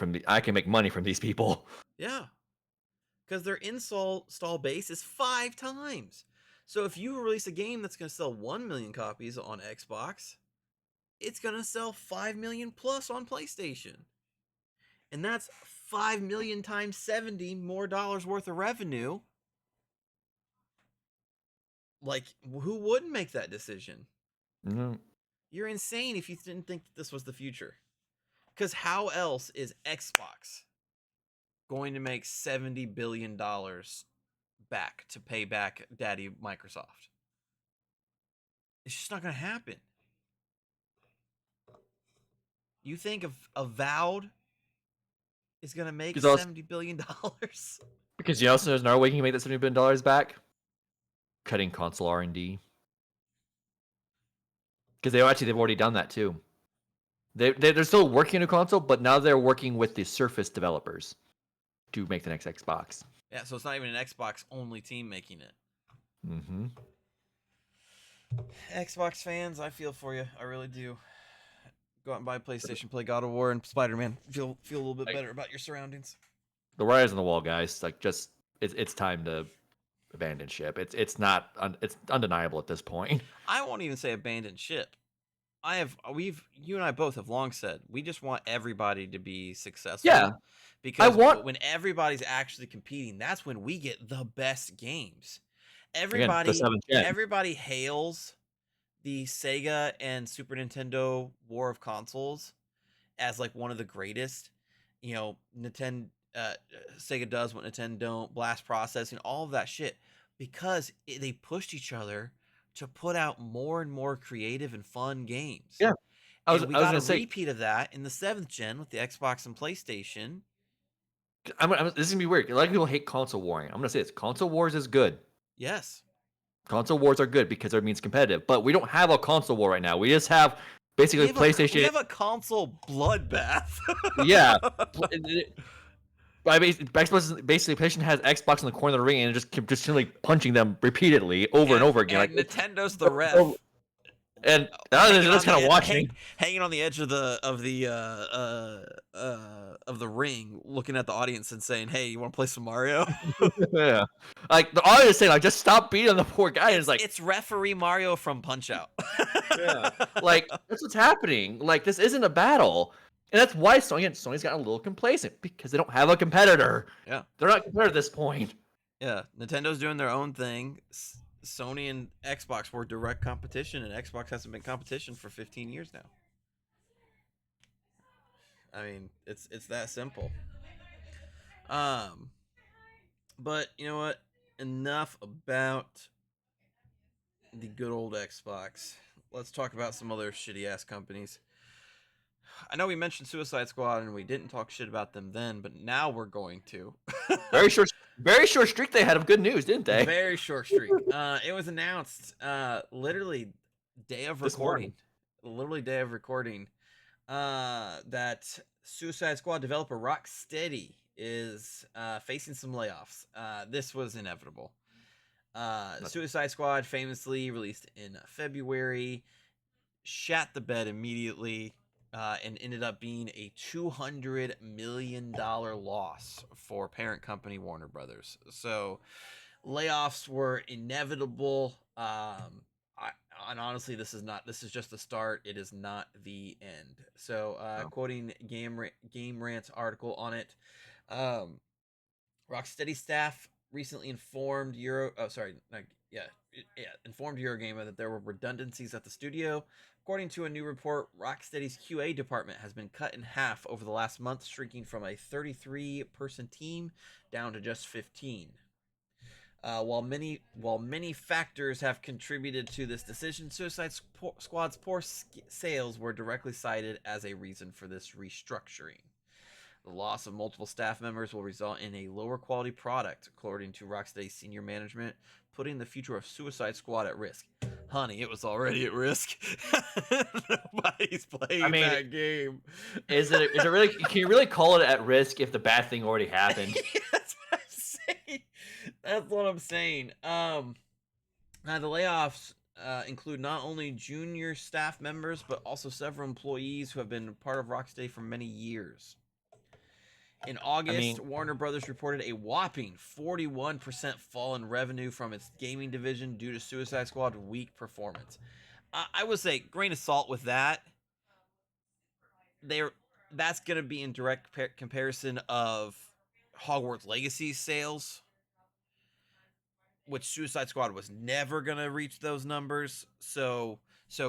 from these people." Yeah. Because their install base is 5 times. So if you release a game that's going to sell 1 million copies on Xbox, it's going to sell 5 million plus on PlayStation. And that's 5 million times 70 more dollars worth of revenue. Like, who wouldn't make that decision? Mm-hmm. You're insane if you didn't think that this was the future. Because how else is Xbox going to make $70 billion back to pay back Daddy Microsoft? It's just not going to happen. You think of Avowed is going to make $70 billion? Because there's another way you can make that $70 billion back: cutting console R&D. Because they've already done that too. They're still working on a console, but now they're working with the Surface developers to make the next Xbox. Yeah, so it's not even an Xbox only team making it. Mm-hmm. Xbox fans, I feel for you. I really do. Go out and buy a PlayStation, play God of War and Spider-Man. Feel a little bit better about your surroundings. The writers on the wall, guys. Like, just it's time to abandoned ship. It's not it's undeniable at this point. I won't even say abandoned ship. You and I both have long said we just want everybody to be Yeah, successful I because want when everybody's actually competing, that's when we get the best games. again the Everybody seventh gen. everybody hails the Sega and Super Nintendo War of Consoles as like one of the greatest. Nintendo Sega does what Nintendo don't, blast processing, all of that shit because they pushed each other to put out more and more creative and fun games. Yeah, And we I was got gonna a say repeat of that in the 7th gen with the Xbox and PlayStation. this is gonna be weird. A lot of people hate console warring. I'm gonna say this: console wars is good. Yes. Console wars are good because it means competitive. But we don't have a console war right now. We just have We basically have we PlayStation. have a console bloodbath. Yeah, basically, PlayStation has Xbox in the corner of the ring and just keep just punching them repeatedly over and and over again. Like and Nintendo's the ref. and they're hanging on just the kind of ed- watching. hanging on the edge of the ring, looking at the audience and saying, "Hey, you want to play some Mario?" Yeah, like the audience saying, like, just stop beating on the poor guy. And it's it's like, it's referee Mario from Punch Out. yeah, like that's what's happening. Like this isn't a battle, and that's why Sony's gotten a little complacent because they don't have a competitor. Yeah, They're not competitive at this point. yeah. Nintendo's doing their own thing. Sony and Xbox were direct competition, and Xbox hasn't been competition for 15 years now. I mean, it's that simple. Um, but you know what? Enough about the good old Xbox. Let's talk about some other shitty ass companies. I know we mentioned Suicide Squad and we didn't talk shit about them then, but now we're going to. Very short, very short streak they had of good news, didn't they? Very short streak. It was announced literally day of This recording. morning. Literally day of recording. That Suicide Squad developer Rocksteady is facing some layoffs. This was inevitable. Suicide Squad famously released in February, shat the bed immediately, and ended up being a $200 million loss for parent company Warner Brothers. So layoffs were inevitable. And honestly, this is just the start. It is not the end. So, Oh. quoting Game Rant's article on it, um, Rocksteady staff recently informed informed Eurogamer that there were redundancies at the studio. According to a new report, Rocksteady's QA department has been cut in half over the last month, shrinking from a 33-person team down to just 15. While many factors have contributed to this decision, Suicide Squad's poor sales were directly cited as a reason for this restructuring. The loss of multiple staff members will result in a lower quality product, according to Rocksteady senior management, putting the future of Suicide Squad at risk. Honey, it was already at risk. Nobody's I playing mean, that game. is it really? Can you really call it at risk if the bad thing already happened? That's what I'm saying. That's what I'm saying. The layoffs include not only junior staff members, but also several employees who have been part of Rocksteady for many years. In I August, mean, Warner Brothers reported a whopping 41% fall in revenue from its gaming division due to Suicide Squad's weak performance. I would say, grain of salt with that. They're That's going to be in direct comparison of Hogwarts Legacy sales, which Suicide Squad was never going to reach those numbers. So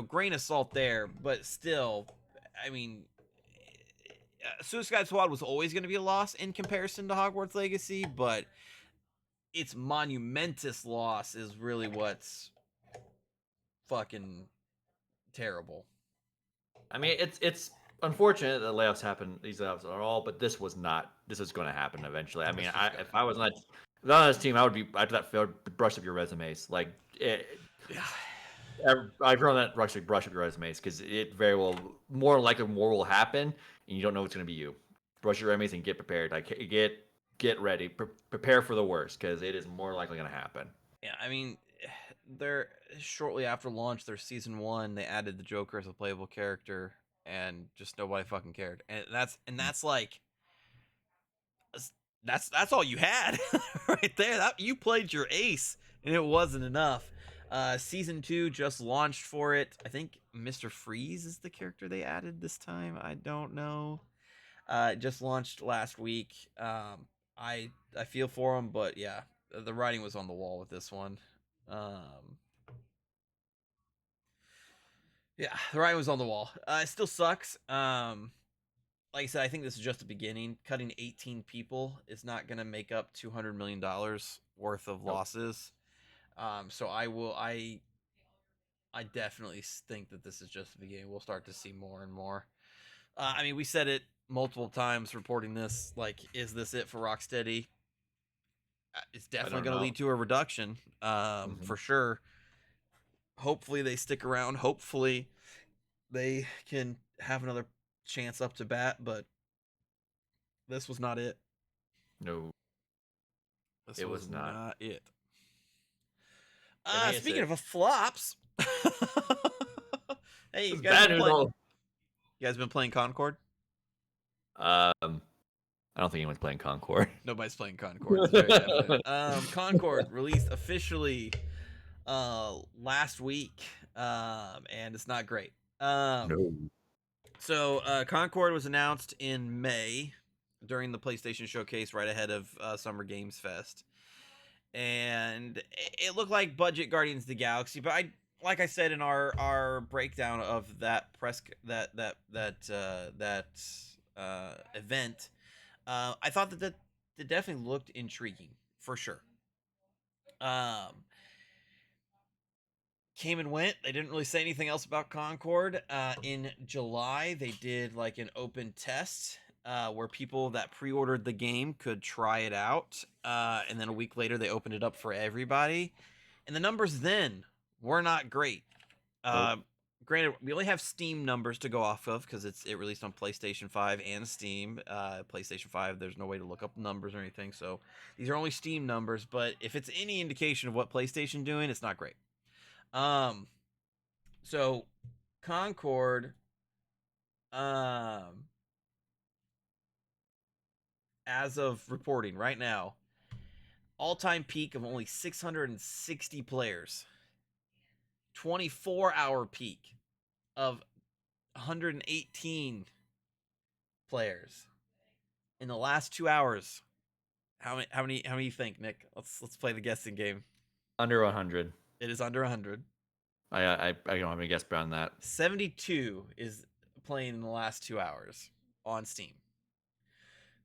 grain of salt there, but still, I mean, Suicide Squad was always going to be a loss in comparison to Hogwarts Legacy, but its monumentous loss is really what's fucking terrible. it's unfortunate that layoffs happen. These layoffs are all, but this was not. This is going to happen eventually. I mean, This was gonna if I was not on this team, I would be after that failed brush up your resumes. Like, I've run that brush up your resumes because it very well more likely more will happen, and you don't know what's going to be you. Brush your resumes and get prepared. Like get ready, prepare for the worst because it is more likely going to happen. Yeah, I mean, they're shortly after launch, their season one, they added the Joker as a playable character, and just nobody fucking cared. And that's like that's all you had right there. That you played your ace, and it wasn't enough. Season 2 just launched for it. I think Mr. Freeze is the character they added this time. I don't know. It just launched last week. I feel for him, but yeah, the writing was on the wall with this one. Yeah, the writing was on the wall. It still sucks. Like I said, I think this is just the beginning. Cutting 18 people is not going to make up $200 million worth of Nope. losses. So I definitely think that this is just the beginning. We'll start to see more and more. I mean, we said it multiple times reporting this. Like, is this it for Rocksteady? It's I definitely don't going to know. lead to a reduction, Mhm. for sure. Hopefully, they stick around. Hopefully, they can have another chance up to bat. But this was not it. No, This it was was not. not it. And I guess Speaking it. of flops, hey, It's bad news all. You guys been playing Concord? I don't think anyone's playing Concord. Nobody's playing Concord. It's very evident. Concord released officially last week, and it's not great. No. So Concord was announced in May during the PlayStation Showcase, right ahead of Summer Games Fest, and it looked like budget Guardians of the Galaxy. But like I said in our breakdown of that event, I thought that it definitely looked intriguing for sure. Um, Came and went. They didn't really say anything else about Concord. In July, they did like an open test where people that pre-ordered the game could try it out, and then a week later they opened it up for everybody. And the numbers then were not great. Nope. Uh, Granted, we only have Steam numbers to go off of because it released on PlayStation 5 and Steam. PlayStation 5, there's no way to look up numbers or anything, so these are only Steam numbers. But if it's any indication of what PlayStation doing, it's not great. Um, so Concord, um, as of reporting right now, all-time peak of only 660 players. 24-hour peak of 118 players. In the last 2 hours, how many you think, Nick? Let's play the guessing game. Under 100. It is under 100. I don't have any guess beyond that. 72 is playing in the last 2 hours on Steam.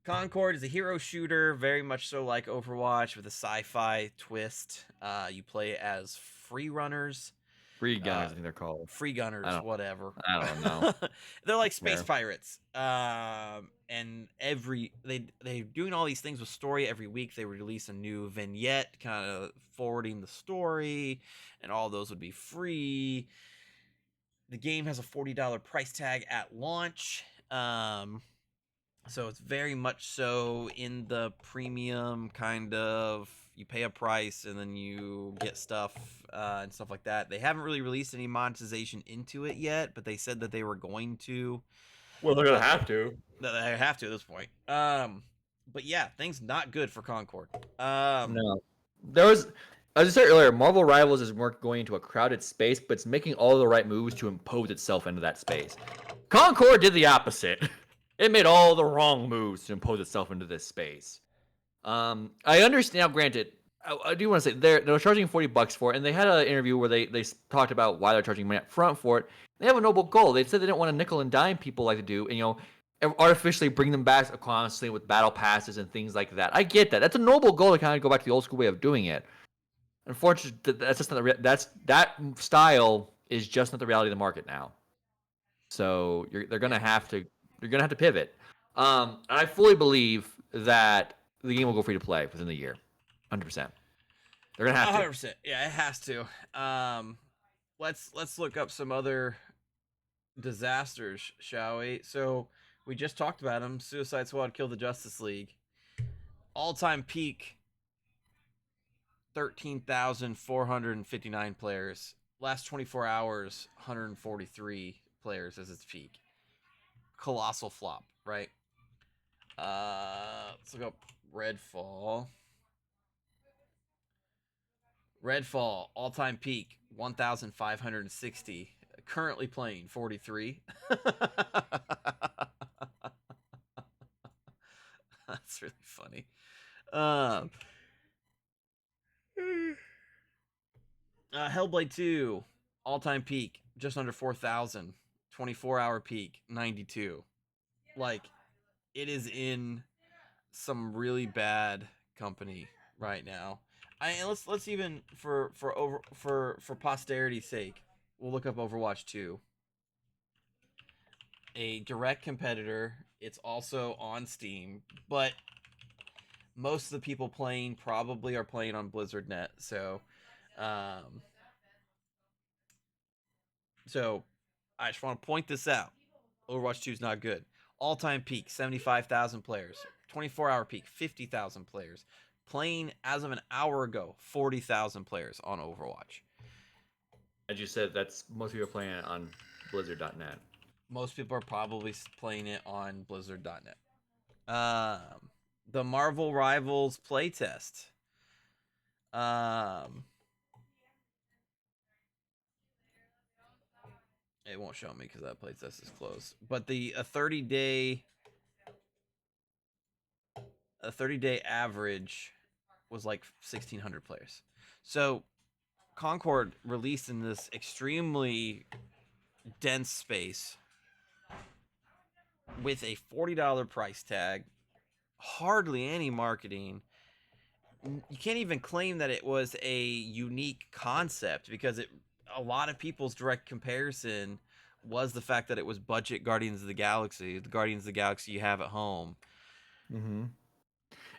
Concord is a hero shooter, very much so like Overwatch with a sci-fi twist. You play as free runners, Free gunners, uh, I think they're called. free I gunners, don't. whatever. I don't know. They're like Don't space care. pirates. And they're doing all these things with story every week. They release a new vignette, kind of forwarding the story, and all those would be free. The game has a $40 price tag at launch. So it's very much so in the premium kind of, you pay a price and then you get stuff and stuff like that. They haven't really released any monetization into it yet, but they said that they were going to. Well, they're gonna Uh, have to. that they have to at this point. But yeah, things not good for Concord. Um, No. There was, as I said earlier, Marvel Rivals is more going into a crowded space, but it's making all the right moves to impose itself into that space. Concord did the opposite. It made all the wrong moves to impose itself into this space. I understand. Now, granted, I do want to say they're charging $40 for it, and they had an interview where they talked about why they're charging money up front for it. They have a noble goal. They said they don't want to nickel and dime people like they do, and artificially bring them back constantly with battle passes and things like that. I get that. That's a noble goal to kind of go back to the old school way of doing it. Unfortunately, that's just not that style is just not the reality of the market now. So they're gonna have to pivot. And I fully believe that the game will go free to play within the year, 100%. They're gonna have to. 100%. Yeah, it has to. Let's look up some other disasters, shall we? So we just talked about them. Suicide Squad killed the Justice League. All-time peak 13,459 players. Last 24 hours, 143 players as its peak. Colossal flop, right? Let's look up Redfall. Redfall all-time peak 1,560. Currently playing 43. That's really funny. Hellblade 2 all-time peak just under 4,000. 24-hour peak 92. Like it is in some really bad company right now. And let's even for posterity's sake, we'll look up Overwatch 2. A direct competitor. It's also on Steam, but most of the people playing probably are playing on Blizzard.net. Um, so I just want to point this out. Overwatch 2 is not good. All-time peak 75,000 players. 24-hour peak 50,000 players. Playing as of an hour ago 40,000 players on Overwatch. As you said, that's most people are playing it on Blizzard.net. Most people are probably playing it on Blizzard.net. The Marvel Rivals playtest. It won't show me because that playtest is closed. But a 30-day average was like 1,600 players. So Concord released in this extremely dense space with a $40 price tag, hardly any marketing. You can't even claim that it was a unique concept because a lot of people's direct comparison was the fact that it was budget Guardians of the Galaxy, the Guardians of the Galaxy you have at home. Mm-hmm.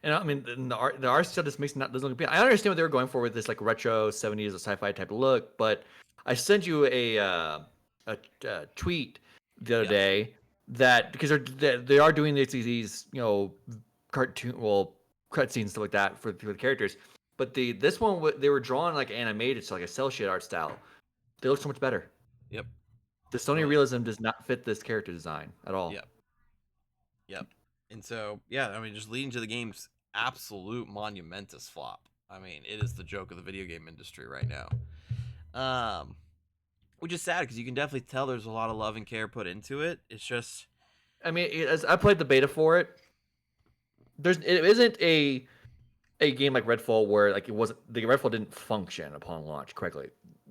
And I mean, the art style just doesn't look appealing. I understand what they were going for with this like retro 70s or sci-fi type of look, but I sent you a tweet the other day that because they are doing these cutscenes stuff like that for the characters, but this one they were drawn like animated, so like a cell shade art style. They look so much better. Yep. The Sony realism does not fit this character design at all. Yep. And so, yeah, I mean, just leading to the game's absolute monumentous flop. I mean, it is the joke of the video game industry right now. Which is sad because you can definitely tell there's a lot of love and care put into it. It's just, I mean, as I played the beta for it, it isn't a game like Redfall where like the Redfall didn't function upon launch correctly.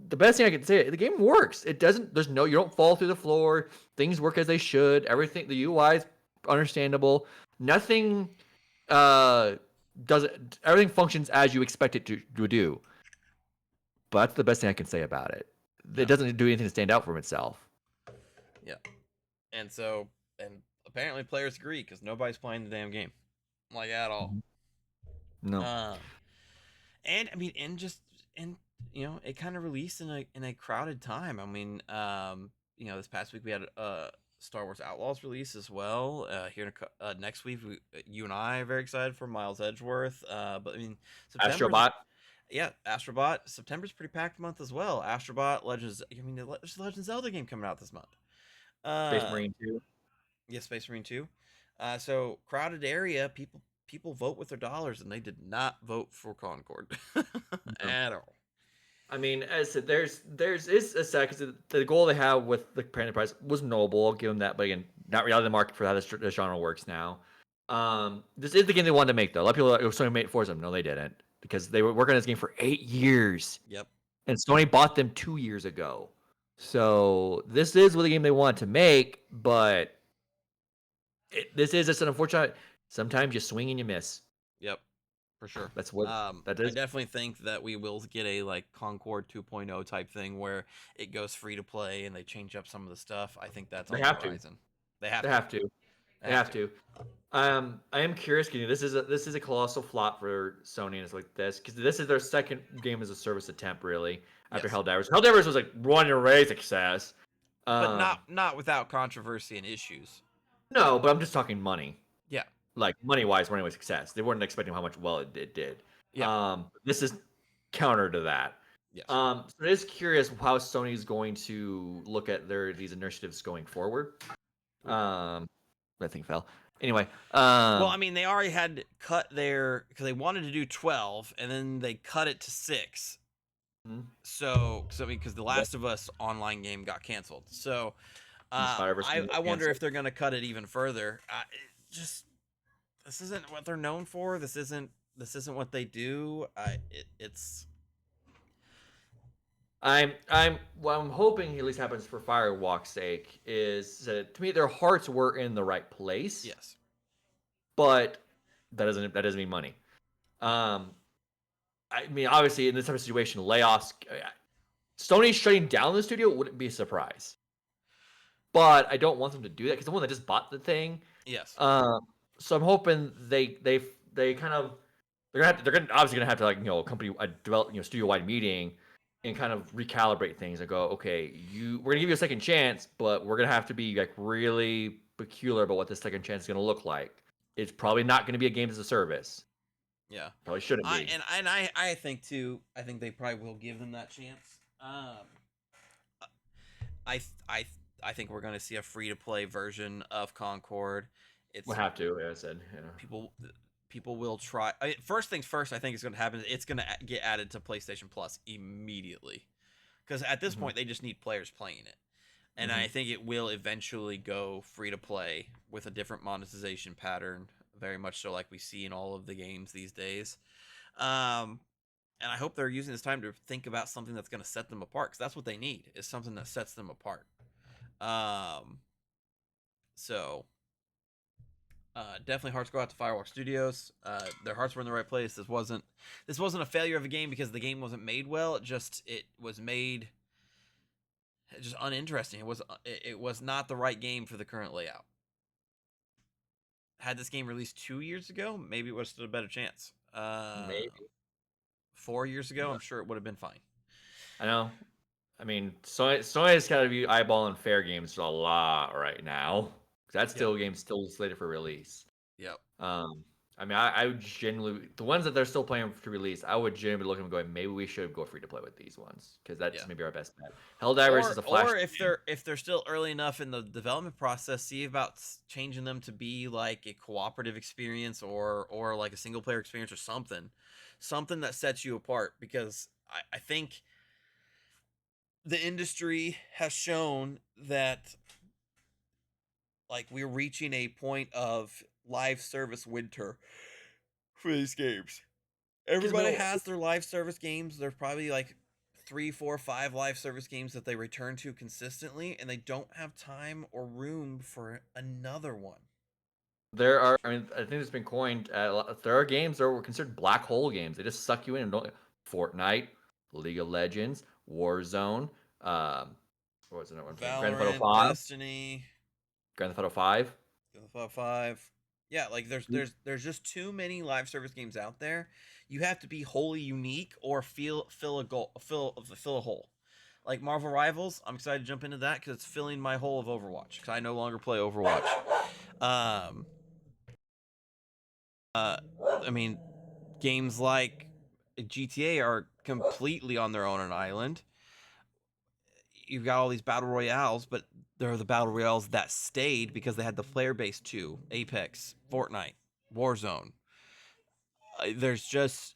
The best thing I can say, the game works. It doesn't. You don't fall through the floor. Things work as they should. Everything, the UI is understandable. Nothing doesn't. Everything functions as you expect it to do. But that's the best thing I can say about it. It doesn't do anything to stand out from itself. Yeah. And so, and apparently players agree because nobody's playing the damn game, like at all. No. And I mean, it kind of released in a crowded time. I mean, this past week we had Star Wars Outlaws release as well. Here next week, you and I are very excited for Miles Edgeworth. But I mean, Astrobot. Yeah, Astrobot. September's pretty packed month as well. Astrobot, Legends. I mean, there's Legend Zelda game coming out this month. Space Marine 2. Yeah, Space Marine 2. So crowded area, people vote with their dollars, and they did not vote for Concord at all. I mean, as I said, there's is a sad because the goal they have with the parent price was noble. I'll give them that, but again, not really the market for how this genre works now. This is the game they wanted to make, though. A lot of people are like, Sony made it for them. No, they didn't, because they were working on this game for 8 years. Yep. And Sony bought them 2 years ago. So this is what the game they wanted to make, but this is just an unfortunate. Sometimes you swing and you miss. Yep, for sure. That's what that is. I definitely think that we will get a like Concord 2.0 type thing where it goes free to play and they change up some of the stuff. I think that's on the horizon. They have to. I am curious. This is a colossal flop for Sony and it's like this because this is their second game as a service attempt, really. After Helldivers, Helldivers was like run and raise success, but not without controversy and issues. No, but I'm just talking money. Yeah, like money wise success. They weren't expecting how much it did. Yeah. This is counter to that. Yes. So it is curious how Sony is going to look at these initiatives going forward. I think fell. Anyway, Well, I mean, they already had cut their because they wanted to do 12, and then they cut it to 6. mhm, So I mean, because the yep, Last of Us online game got canceled. So and Spider-Verse I can I get wonder if canceled. they're gonna cut it even further. Just this isn't what they're known for. This isn't what they do. It's What I'm hoping at least happens for Firewalk's sake is that to me their hearts were in the right place, yes, but that doesn't mean money. Um, I mean, obviously in this type of situation, layoffs, Sony shutting down the studio wouldn't be a surprise, but I don't want them to do that because the one that just bought the thing. yes, Uh, so I'm hoping they kind of they're gonna obviously gonna have to like company develop studio wide meeting and kind of recalibrate things and go, okay, we're gonna give you a second chance, but we're gonna have to be like really peculiar about what the second chance is gonna look like. It's probably not gonna be a games as a service. yeah. Probably shouldn't I be. and and I think too. I think they probably will give them that chance. I I I think we're gonna see a free to play version of Concord. We'll It's have to, like I said. people people will try. First things first. I think is going to happen. It's going to get added to PlayStation Plus immediately because at this Hmm. point they just need players playing it, and Hmm. I think it will eventually go free to play with a different monetization pattern, very much so like we see in all of the games these days. Um, and I hope they're using this time to think about something that's going to set them apart because that's what they need is something that sets them apart. Um, so definitely hearts go out to Firewalk Studios. Their hearts were in the right place. This wasn't a failure of a game because the game wasn't made well. It was made just uninteresting. It was not the right game for the current layout. Had this game released 2 years ago, maybe it would have stood a better chance. Maybe. 4 years ago, I'm sure it would have been fine. I know. I mean, Sony's got to be eyeballing fair games a lot right now. That Yep. game's still slated for release. Yep. Um, I mean, I would genuinely the ones that they're still planning to release, I would genuinely be looking and going, maybe we should go free to play with these ones because that's Yeah. maybe our best bet. Helldivers is Or a flash. or if they're still early enough in the development process, see about changing them to be like a cooperative experience or like a single player experience or something that sets you apart because I think the industry has shown that like we're reaching a point of live service winter for these games. Because Everybody has their live service games. There's probably like 3, 4, 5 live service games that they return to consistently, and they don't have time or room for another one. there are, I mean, I think it's been coined. There are games that were considered black hole games. They just suck you in and don't. Fortnite, League of Legends, Warzone. What was another one? Grand Theft Auto Valorant, 5. Destiny, Grand Theft Auto 5. FIFA 5. Yeah, like there's just too many live service games out there. You have to be wholly unique or fill a goal fill a hole. Like Marvel Rivals, I'm excited to jump into that because it's filling my hole of Overwatch because I no longer play Overwatch. Um, uh, I mean, games like GTA are completely on their own an island. You've got all these battle royales, but they're the battle royales that stayed because they had the player base too. Apex, Fortnite, Warzone. There's just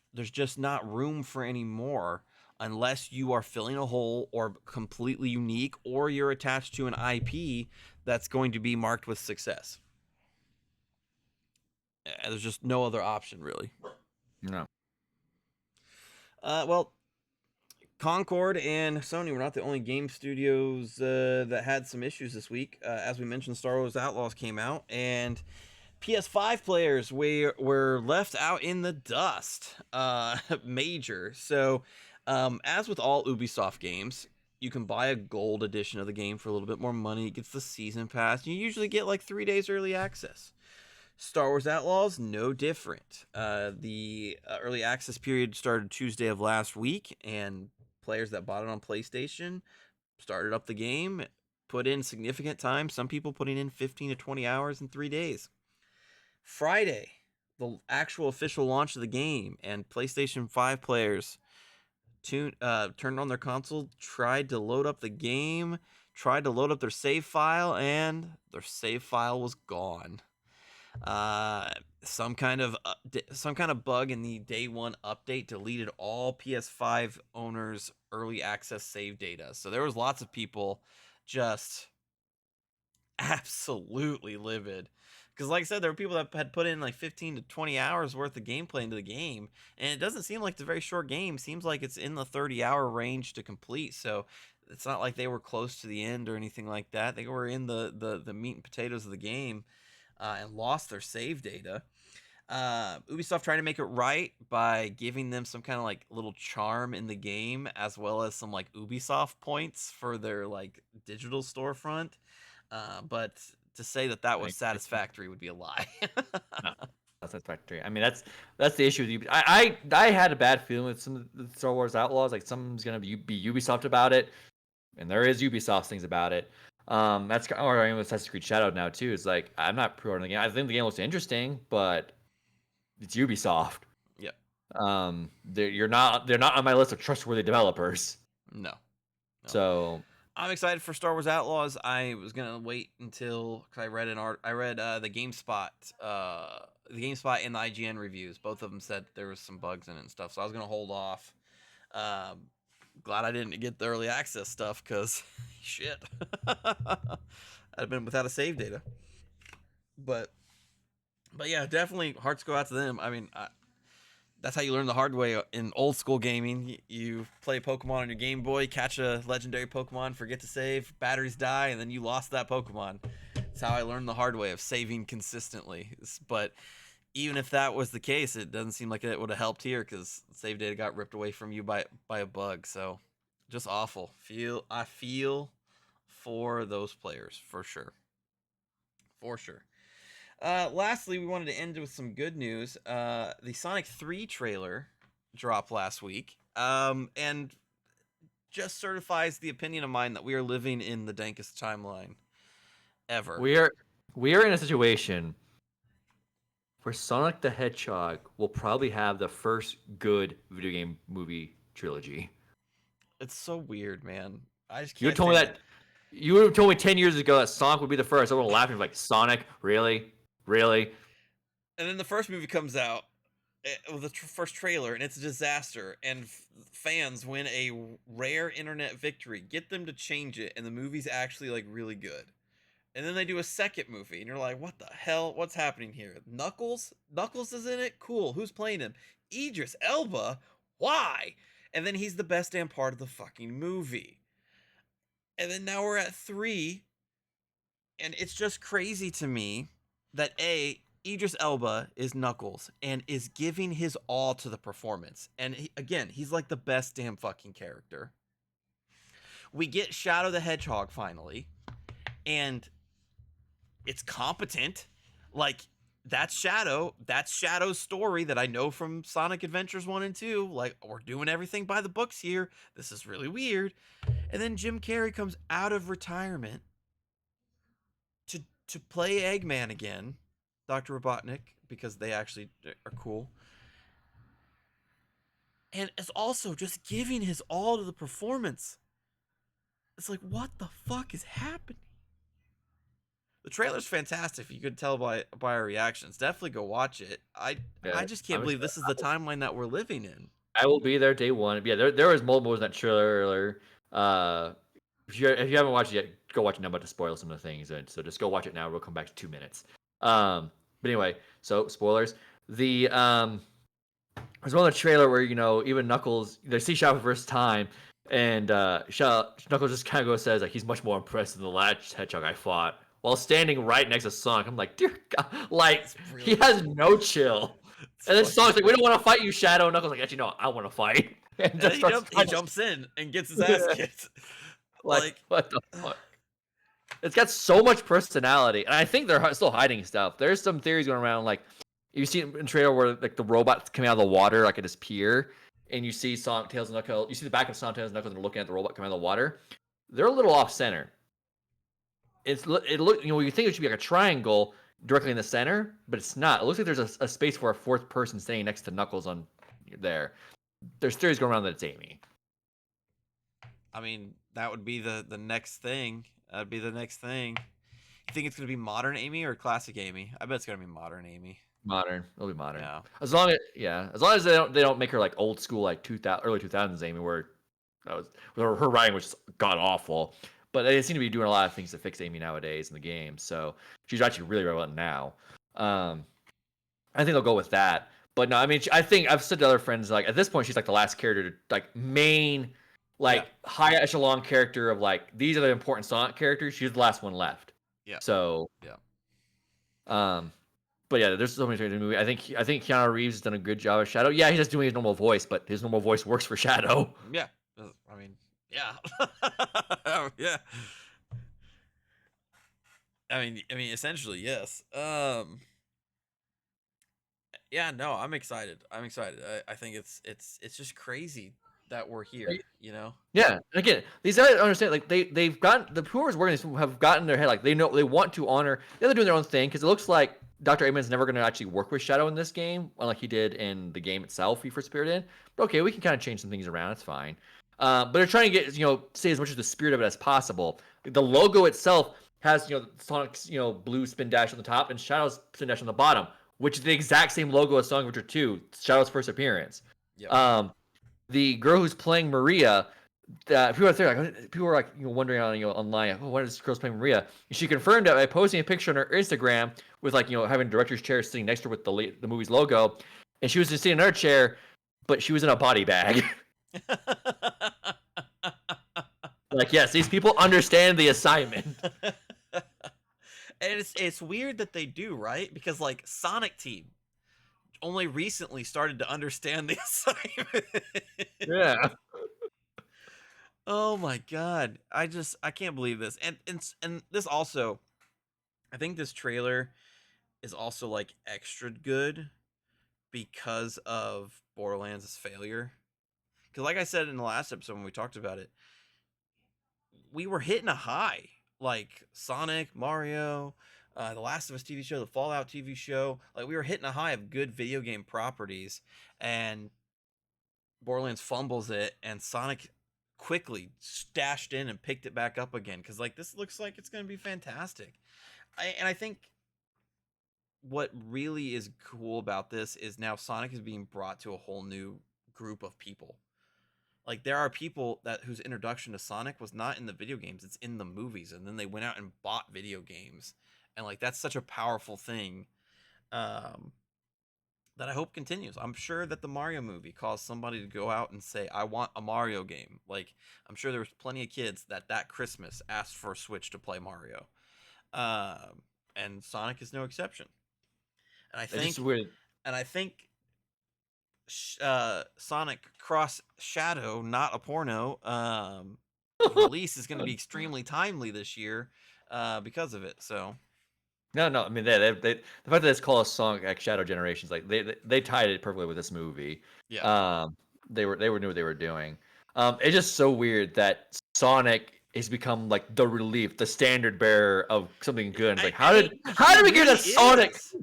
not room for any more unless you are filling a hole or completely unique or you're attached to an IP that's going to be marked with success. There's just no other option really. No. Well, Concord and Sony were not the only game studios that had some issues this week. As we mentioned, Star Wars Outlaws came out, and PS5 players were left out in the dust. Major. So, as with all Ubisoft games, you can buy a gold edition of the game for a little bit more money. It gets the season pass. You usually get like 3 days early access. Star Wars Outlaws, no different. The early access period started Tuesday of last week, and players that bought it on PlayStation started up the game, put in significant time. Some people putting in 15 to 20 hours in 3 days. Friday, the actual official launch of the game, and PlayStation 5 players turned on their console, tried to load up the game, tried to load up their save file, and their save file was gone. Uh, some kind of bug in the day one update deleted all PS5 owners' early access save data. So there was lots of people just absolutely livid. Because, like I said, there were people that had put in like 15 to 20 hours worth of gameplay into the game, and it doesn't seem like it's a very short game. Seems like it's in the 30-hour range to complete. So it's not like they were close to the end or anything like that. They were in the meat and potatoes of the game, and lost their save data. Ubisoft trying to make it right by giving them some kind of like little charm in the game, as well as some like Ubisoft points for their like digital storefront. But to say that that was Like, satisfactory would be a lie. no, that's satisfactory. I mean, that's the issue with I had a bad feeling with some of the Star Wars Outlaws. Like, something's gonna be Ubisoft about it, and there is Ubisoft things about it. That's or I mean, with Assassin's Creed Shadow now too. It's like I'm not pre-ordering the game. I think the game looks interesting, but it's Ubisoft. Yep. They're not on my list of trustworthy developers. No. No. So I'm excited for Star Wars Outlaws. I was gonna wait until cause I read the GameSpot and the IGN reviews. Both of them said there was some bugs in it and stuff. So I was gonna hold off. Um, Glad I didn't get the early access stuff because shit, I'd have been without a save data. But yeah, definitely hearts go out to them. I mean, that's how you learn the hard way in old school gaming. You play Pokemon on your Game Boy, catch a legendary Pokemon, forget to save, batteries die, and then you lost that Pokemon. That's how I learned the hard way of saving consistently. But even if that was the case, it doesn't seem like it would have helped here because save data got ripped away from you by a bug. So just awful. I feel for those players for sure. For sure. Lastly, we wanted to end with some good news. The Sonic 3 trailer dropped last week, and just certifies the opinion of mine that we are living in the dankest timeline ever. we are we are in a situation where Sonic the Hedgehog will probably have the first good video game movie trilogy. It's so weird, man. I just You can't told me stand it. that you would have told me 10 years ago that Sonic would be the first. I would have laughed like Sonic, really, really. And then the first movie comes out with the first trailer, and it's a disaster. And fans win a rare internet victory. Get them to change it, and the movie's actually like really good. And then they do a second movie, and you're like, what the hell? What's happening here? Knuckles? Knuckles is in it? Cool. Who's playing him? Idris Elba? Why? And then he's the best damn part of the fucking movie. And then now we're at 3, and it's just crazy to me that Idris Elba is Knuckles and is giving his all to the performance. And again, he's like the best damn fucking character. We get Shadow the Hedgehog finally, and it's competent. Like, that's Shadow's story that I know from Sonic Adventures 1 and 2. Like, we're doing everything by the books here. This is really weird. And then Jim Carrey comes out of retirement to play Eggman again, Dr. Robotnik, because they actually are cool. And it's also just giving his all to the performance. It's like, what the fuck is happening? The trailer's fantastic. If you could tell by our reactions, definitely go watch it. I Yeah, just can't believe this is the timeline that we're living in. I will be there day one. Yeah, there was multiple in that trailer. Uh, if you haven't watched it yet, go watch it now. I'm about to spoil some of the things, and so just go watch it now. We'll come back to 2 minutes. But anyway, so spoilers. There's one in the trailer where even Knuckles they see Shadow for the first time, and Knuckles just kind of says like he's much more impressed than the last hedgehog I fought, while standing right next to Sonic. I'm like, dear God, like he has no chill. And then Sonic's like, we don't want to fight you, Shadow. And Knuckles like, actually no, I want to fight. And And just then starts he fighting. jumps in and gets his ass kicked. Like Like, what the fuck? It's got so much personality, and I think they're still hiding stuff. There's some theories going around, like you see in trailer where like the robot's coming out of the water, like at his pier, and you see Sonic, Tails, and Knuckles. You see the back of Sonic, Tails, and Knuckles, and they're looking at the robot coming out of the water. They're a little off center. It look you think it should be like a triangle directly in the center, but it's not. It looks like there's a space for a fourth person standing next to Knuckles on there. There's theories going around that it's Amy. I mean, that would be the next thing. That'd be the next thing. You think it's gonna be modern Amy or classic Amy? I bet it's gonna be modern Amy. Modern. It'll be modern. Yeah. As long as they don't make her like old school like 2000 early 2000s Amy where that was her writing was god awful. But they seem to be doing a lot of things to fix Amy nowadays in the game. So she's actually really relevant now. Um, I think they'll go with that. But no, I mean, I think I've said to other friends like at this point she's like the last character to like main Yeah. like high echelon character of like these are the important Sonic characters. She's the last one left. Yeah. So Yeah. um, but yeah, there's so many things in the movie. I think Keanu Reeves has done a good job as Shadow. Yeah, he's just doing his normal voice, but his normal voice works for Shadow. Yeah. I mean, yeah. Yeah. I mean, essentially, yes. Yeah, no, I'm excited. I'm excited. I think it's just crazy that we're here, you know? Yeah, and again, these guys understand like they've got the whoever's working this have gotten in their head like they know they want to honor. Yeah, they're doing their own thing because it looks like Dr. Eggman's never going to actually work with Shadow in this game, unlike he did in the game itself. He first appeared in, but okay, we can kind of change some things around. It's fine. But they're trying to get say as much of the spirit of it as possible. The logo itself has Sonic's blue spin dash on the top and Shadow's spin dash on the bottom, which is the exact same logo as Sonic Adventure 2, Shadow's first appearance. Yep. The girl who's playing Maria, people are there, like people were like wondering on online, oh, why is this girl playing Maria? And she confirmed it by posting a picture on her Instagram with like having a director's chair sitting next to her with the movie's logo, and she was just sitting in her chair, but she was in a body bag. Like yes, these people understand the assignment. And it's weird that they do, right? Because like Sonic Team only recently started to understand the assignment. Yeah. Oh my god. I can't believe this. And this also, I think this trailer is also like extra good because of Borderlands' failure. Cuz like I said in the last episode when we talked about it, we were hitting a high. Like Sonic, Mario, the Last of Us TV show, the Fallout TV show, like we were hitting a high of good video game properties, and Borderlands fumbles it, and Sonic quickly stashed in and picked it back up again because like this looks like it's going to be fantastic. I think what really is cool about this is now Sonic is being brought to a whole new group of people. Like there are people that whose introduction to Sonic was not in the video games, it's in the movies, and then they went out and bought video games. And like that's such a powerful thing. Um that I hope continues. I'm sure that the Mario movie caused somebody to go out and say, "I want a Mario game." Like, I'm sure there was plenty of kids that Christmas asked for a Switch to play Mario, and Sonic is no exception. And I It's just think, weird. and I think, Sonic Cross Shadow, not a porno, release is going to be extremely timely this year, because of it. So, No. I mean, the fact that it's called a song like Shadow Generations, like they tied it perfectly with this movie. yeah, Um, they knew what they were doing. It's just so weird that Sonic has become like the relief, the standard bearer of something good. And it's like, I mean, how he did we get really a Sonic? is.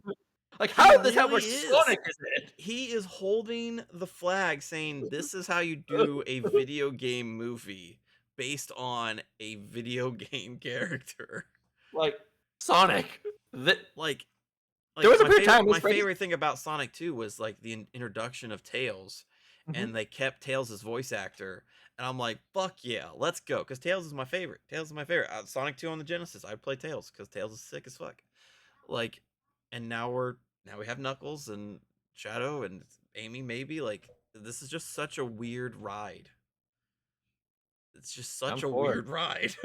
Like, He how did this happen? really Where is. Sonic is it? He is holding the flag saying this is how you do a video game movie based on a video game character. Like Sonic. That Like there like was a period of time. my favorite thing about Sonic 2 was like the introduction of Tails, Mhm. and they kept Tails' voice actor, and I'm like, fuck yeah, let's go, because Tails is my favorite. Tails is my favorite. Sonic 2 on the Genesis, I'd play Tails because Tails is sick as fuck. Like, and now we have Knuckles and Shadow and Amy. Maybe like this is just such a weird ride. It's just I'm such a for it. weird ride.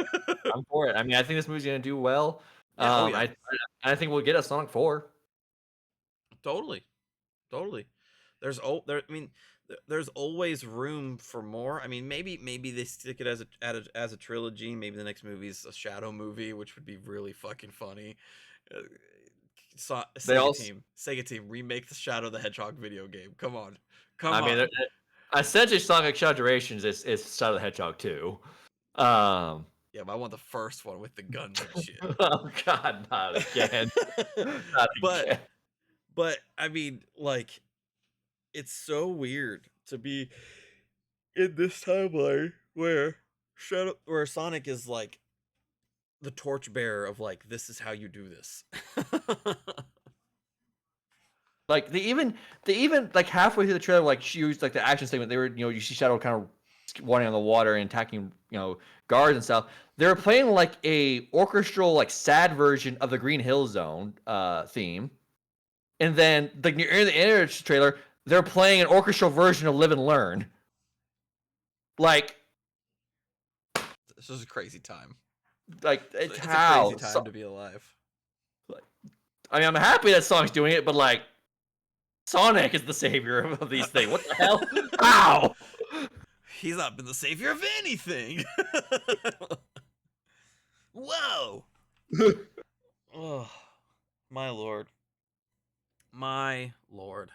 I'm for it. I mean, I think this movie's gonna do well. Yeah. Oh yeah. I think we'll get a Sonic 4. Totally. Totally. There's there. I mean, there's always room for more. I mean, maybe they stick it as a trilogy. Maybe the next movie is a Shadow movie, which would be really fucking funny. Uh, They also, Sega team, remake the Shadow the Hedgehog video game. Come on, I come mean, on. essentially Sonic Shadow Generations is Shadow the Hedgehog 2. Um, Yeah, but I want the first one with the guns and shit. oh God, not again, not but again. but I mean, like, it's so weird to be in this timeline where Sonic is like the torchbearer of like, this is how you do this. Like they even like halfway through the trailer, like she used like the action segment. They were you see Shadow kind of wandering on the water and attacking guards and stuff. They were playing like a orchestral like sad version of the Green Hill Zone theme, and then like near the end of the trailer, they're playing an orchestral version of Live and Learn. Like this is a crazy time. Like it's a crazy time to be alive. I mean, I'm happy that Sonic's doing it, but like Sonic is the savior of these things. What the hell? How? He's not been the savior of anything. Whoa. Oh, my lord. My lord.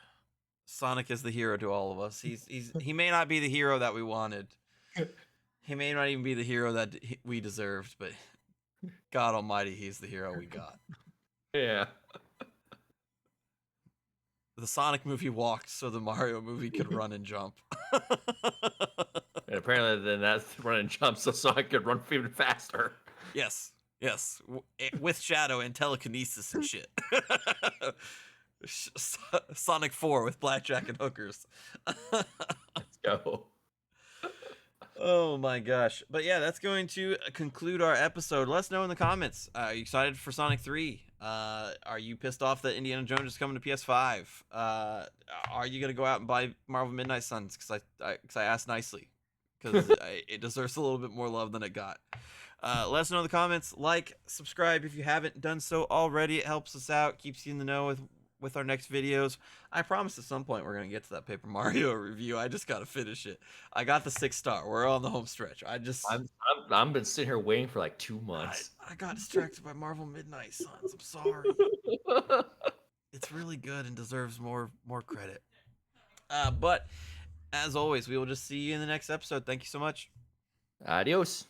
Sonic is the hero to all of us. He may not be the hero that we wanted. He may not even be the hero that we deserved, but God almighty, he's the hero we got. Yeah. The Sonic movie walked so the Mario movie could run and jump. And apparently then that's run and jump so Sonic could run even faster. Yes. Yes. With Shadow and telekinesis and shit. Sonic 4 with blackjack and hookers. Let's go. Oh my gosh. But yeah, that's going to conclude our episode. Let us know in the comments. Are you excited for Sonic 3? Are you pissed off that Indiana Jones is coming to PS5? Are you going to go out and buy Marvel Midnight Suns? Because I asked nicely. Because it deserves a little bit more love than it got. Let us know in the comments. Like, subscribe if you haven't done so already. It helps us out. Keeps you in the know with our next videos. I promise at some point we're going to get to that Paper Mario review. I just got to finish it. I got the 6-star. We're on the home stretch. I've been sitting here waiting for like 2 months. I got distracted by Marvel Midnight Suns. I'm sorry. It's really good and deserves more credit. But as always, we will just see you in the next episode. Thank you so much. Adios.